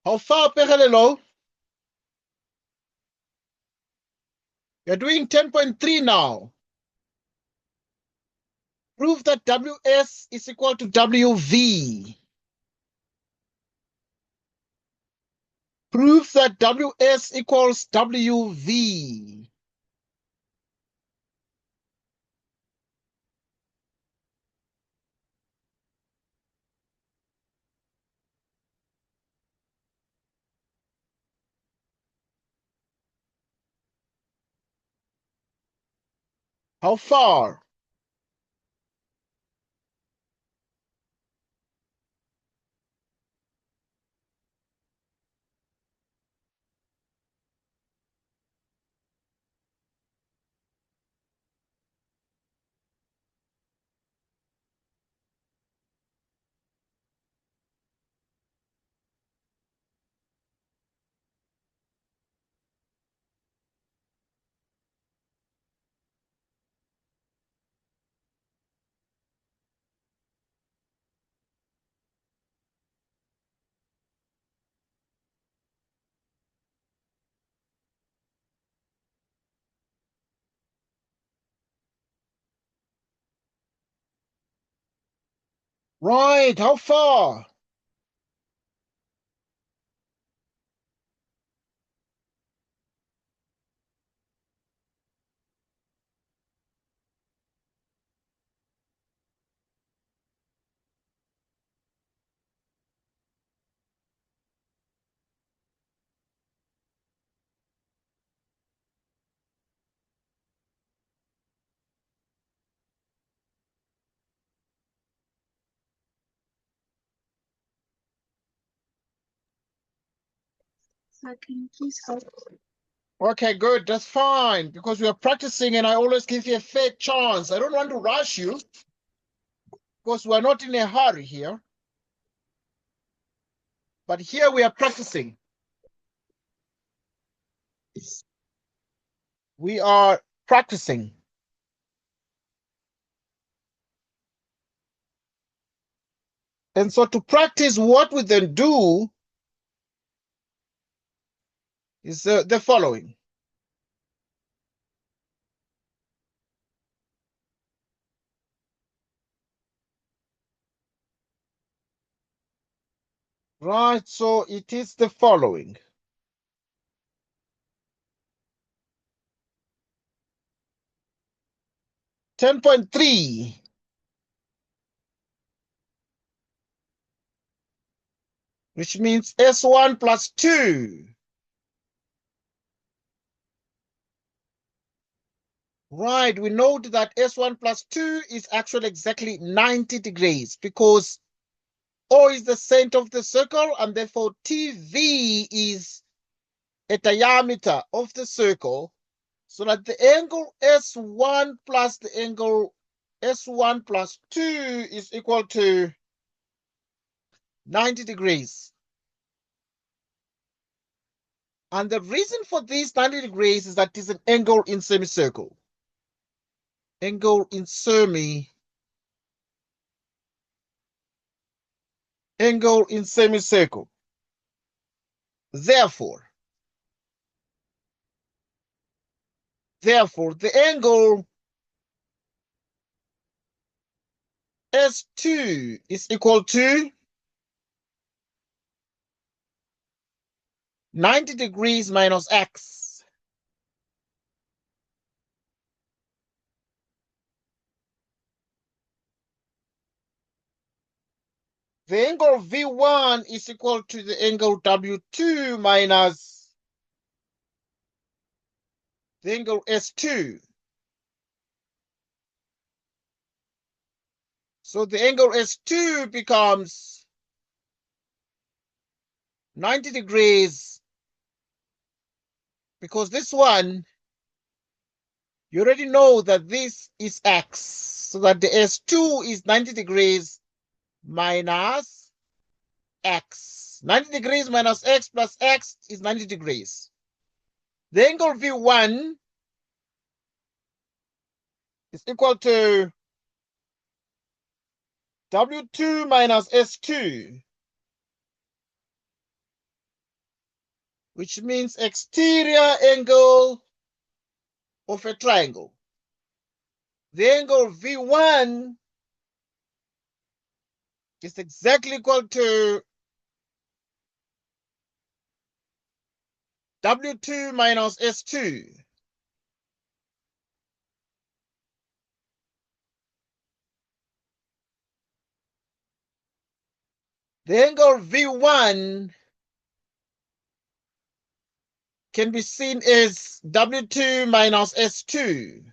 How far, Pegelelo? You're doing 10.3 now. Prove that WS is equal to WV. Prove that WS equals WV. How far? Right, how far? So can you please help? Okay, good. That's fine because we are practicing and I always give you a fair chance. I don't want to rush you because we're not in a hurry here. But here we are practicing. We are practicing. And so to practice, what we then do is the following. Right, so it is the following. 10.3. Which means S1 plus 2. Right, we note that S1 plus 2 is actually exactly 90 degrees because O is the center of the circle and therefore TV is a diameter of the circle so that the angle S1 plus the angle S1 plus 2 is equal to 90 degrees. And the reason for this 90 degrees is that it is an angle in semicircle. Angle in semicircle. angle in semicircle. Therefore, the angle S2 is equal to 90 degrees minus x. The angle V1 is equal to the angle W2 minus the angle S2. So the angle S2 becomes 90 degrees, because this one, you already know that this is x, so that the S2 is 90 degrees minus x. 90 degrees minus x plus x is 90 degrees. The angle V1 is equal to W2 minus S2, which means exterior angle of a triangle. The angle V1 is exactly equal to W2 minus S2. The angle V1 can be seen as W2 minus S2,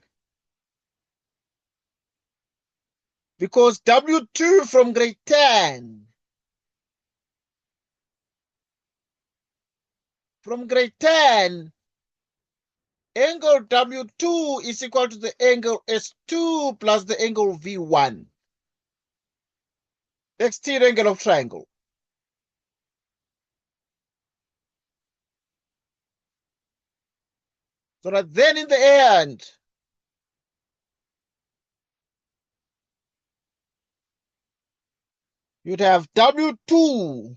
because W2 from grade 10, angle W2 is equal to the angle S2 plus the angle V1, exterior angle of triangle. So that then in the end, you'd have W2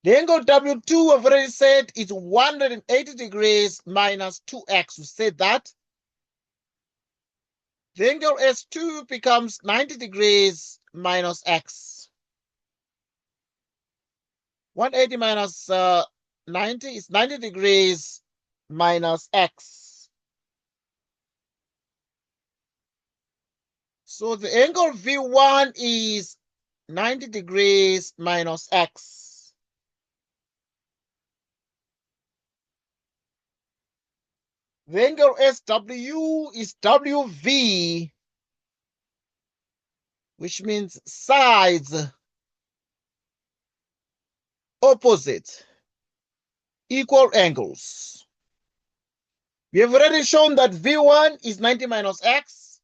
the angle W2, I've already said, is 180 degrees minus 2x. We said that. The angle S2 becomes 90 degrees minus x. 180 minus 90 is 90 degrees minus x. So the angle V1 is 90 degrees minus x. The angle SW is WV, which means sides opposite equal angles. We have already shown that V1 is 90 minus x,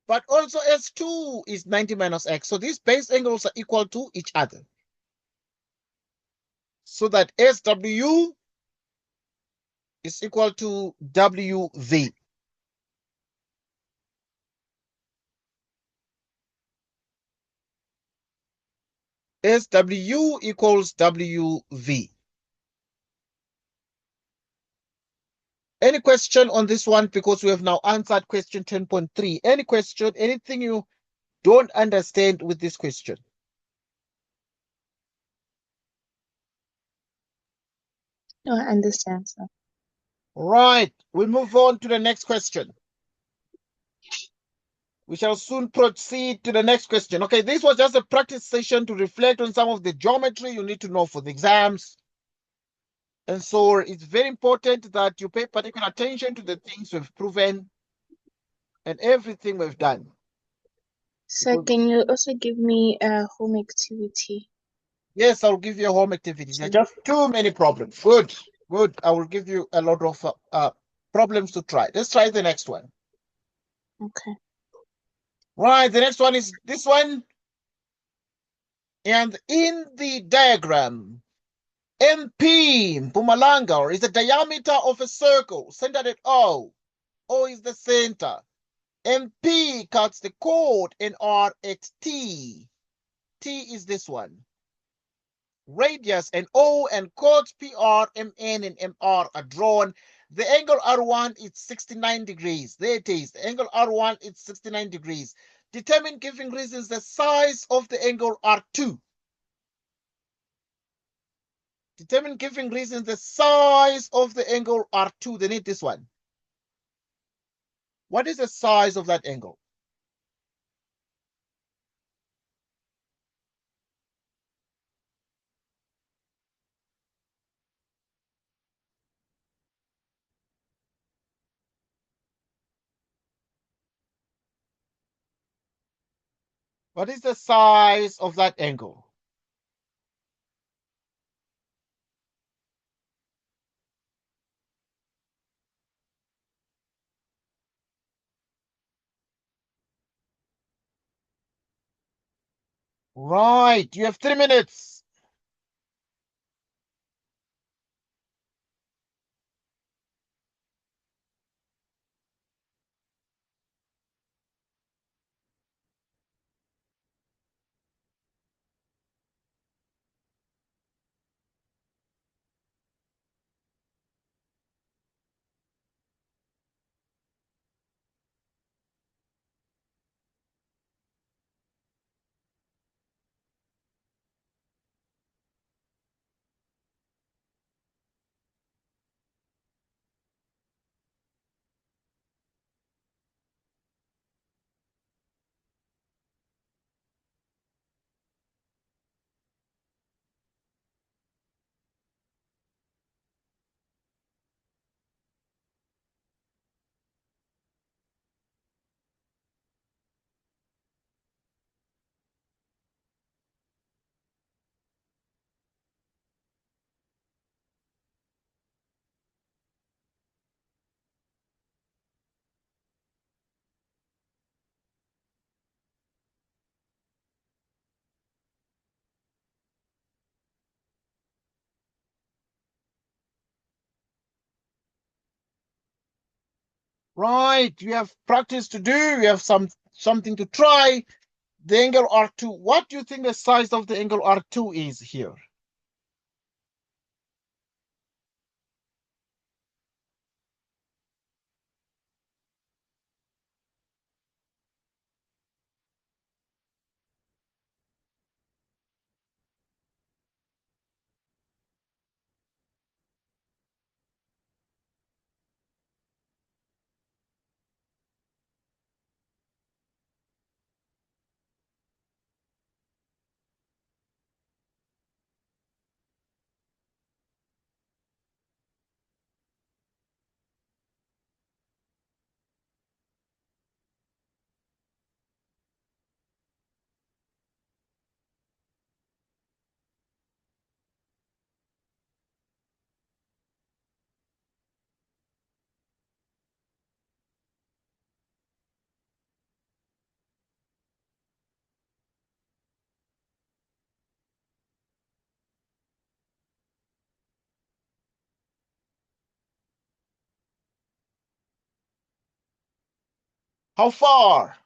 but also S2 is 90 minus x. So these base angles are equal to each other. So that SW is equal to WV. SW equals WV. Any question on this one? Because we have now answered question 10.3. Any question, anything you don't understand with this question? No, I understand, sir. Right, we'll move on to the next question. We shall soon proceed to the next question. Okay, this was just a practice session to reflect on some of the geometry you need to know for the exams. And so it's very important that you pay particular attention to the things we've proven and everything we've done. Sir, can you also give me a home activity? Yes, I'll give you a home activity. There are just too many problems. Good, good. I will give you a lot of problems to try. Let's try the next one. Okay. Right, the next one is this one. And in the diagram, MP, Mpumalanga, is the diameter of a circle centered at O. O is the center. And P cuts the chord and R at T. T is this one. Radius and O and chords PR, MN, and MR are drawn. The angle R1 is 69 degrees. There it is. The angle R1 is 69 degrees. Determine, giving reasons, the size of the angle R2. Determine, giving reasons, the size of the angle R2. They need this one. What is the size of that angle? What is the size of that angle? Right. You have 3 minutes. Right. You have practice to do. You have something to try. The angle R2. What do you think the size of the angle R2 is here? How far?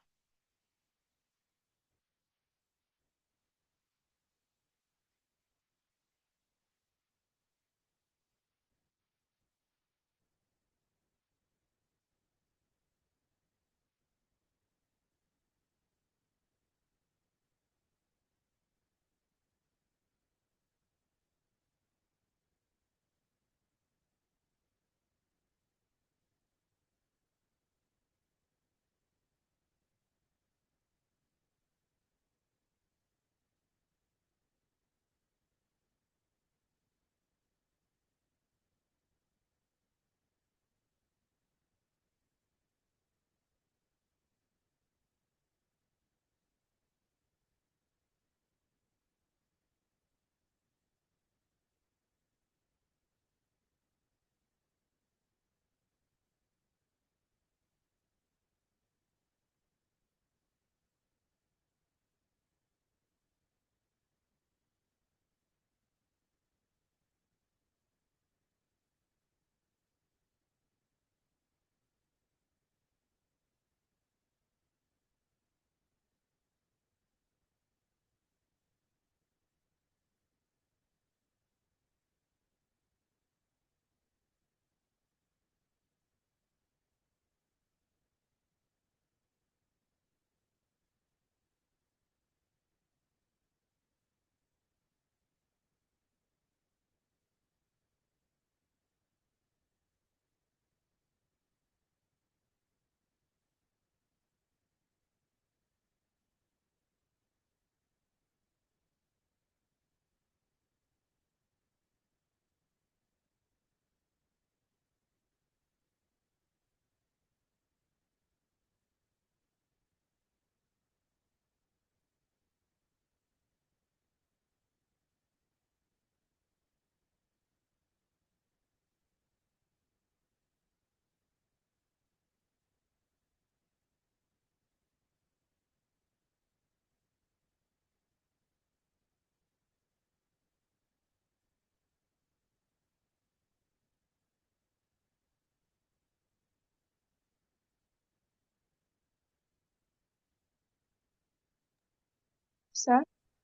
Sir,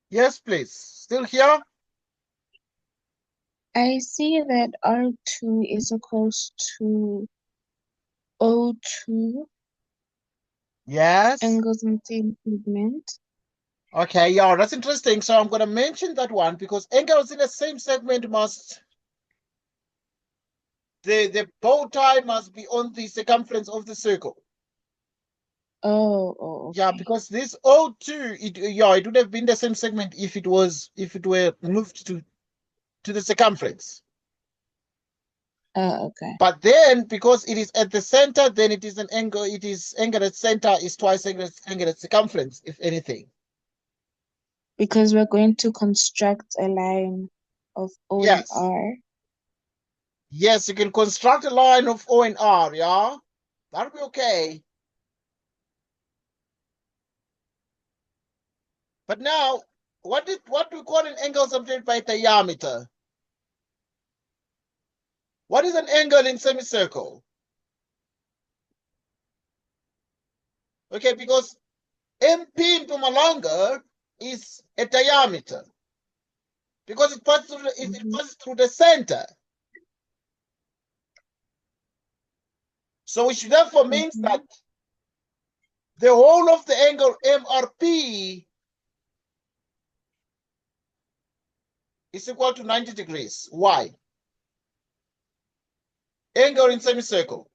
Yes, please. Still here? I see that R2 is equals to O2 Yes. angles in same segment. Okay, yeah, that's interesting. So I'm going to mention that one because angles in the same segment must, the bow tie must be on the circumference of the circle. Oh, Yeah, okay. because this O2, it would have been the same segment if it were moved to the circumference. Oh, okay. But then because it is at the center, then it is an angle, it is angle at center is twice angle at circumference, if anything. Because we're going to construct a line of O and Yes. R. Yes, you can construct a line of O and R, yeah? That'll be okay. But now, what do we call an angle subtended by diameter? What is an angle in semicircle? Okay, because MP in Pumalanga is a diameter because it passes through the center. So which therefore means that the whole of the angle MRP is equal to 90 degrees. Why? Angle in semicircle.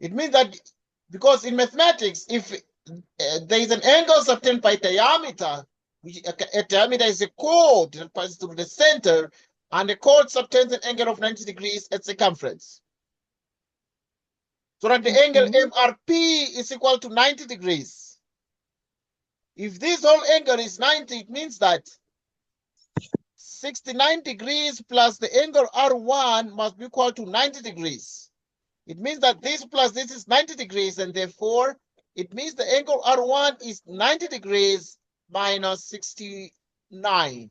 It means that because in mathematics, if there is an angle subtended by diameter, which a diameter is a chord that passes through the center, and the chord subtends an angle of 90 degrees at circumference. So that the angle MRP is equal to 90 degrees. If this whole angle is 90, it means that 69 degrees plus the angle R1 must be equal to 90 degrees. It means that this plus this is 90 degrees, and therefore it means the angle R1 is 90 degrees minus 69,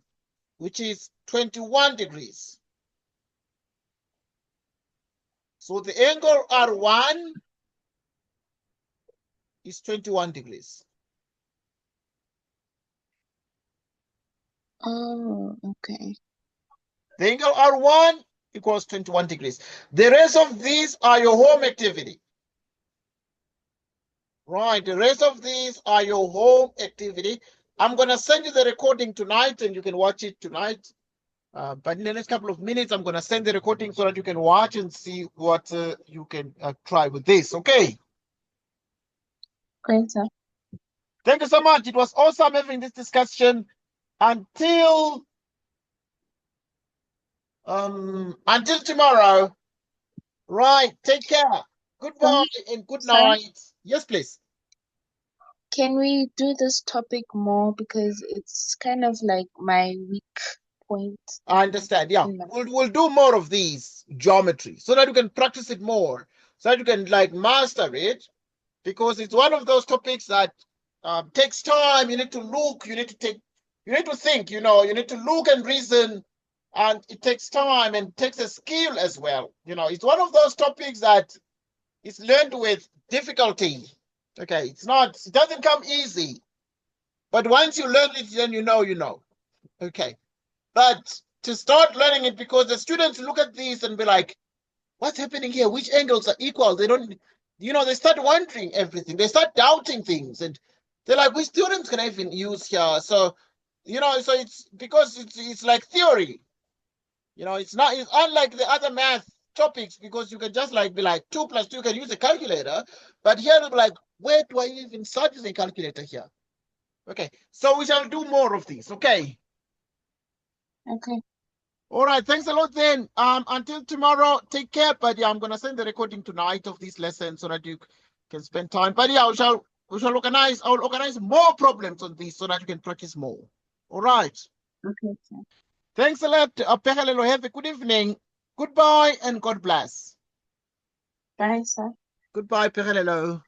which is 21 degrees. So the angle R1 is 21 degrees. Oh, okay. The angle R1 equals 21 degrees. The rest of these are your home activity. Right, the rest of these are your home activity. I'm going to send you the recording tonight and you can watch it tonight. But in the next couple of minutes, I'm going to send the recording so that you can watch and see what you can try with this. Okay. Great, sir. Thank you so much. It was awesome having this discussion. Until tomorrow. Right. Take care. Goodbye and good Sir, night. Yes, please. can we do this topic more because it's kind of like my weak point I understand. Yeah, in math. we'll do more of these geometry so that you can practice it more, so that you can like master it, because it's one of those topics that takes time. You need to look. You need to think. You need to look and reason, and it takes time and takes a skill as well. It's one of those topics that is learned with difficulty. Okay, it doesn't come easy, but once you learn it, then you know. Okay. But to start learning it, because the students look at these and be like, what's happening here? Which angles are equal? They don't, they start wondering everything. They start doubting things. And they're like, which students can I even use here? So, so it's because it's like theory. It's unlike the other math topics, because you can just like be like 2 plus 2, you can use a calculator. But here they'll be like, where do I even start using a calculator here? Okay. So we shall do more of these. Okay. Okay. All right, thanks a lot then. Until tomorrow, take care. But yeah, I'm gonna send the recording tonight of this lesson so that you can spend time. But yeah, I'll organize more problems on this so that you can practice more. All right. Okay, sir. Thanks a lot. Pehalelo. Have a good evening. Goodbye and God bless. Bye, sir. Goodbye, Pehalelo.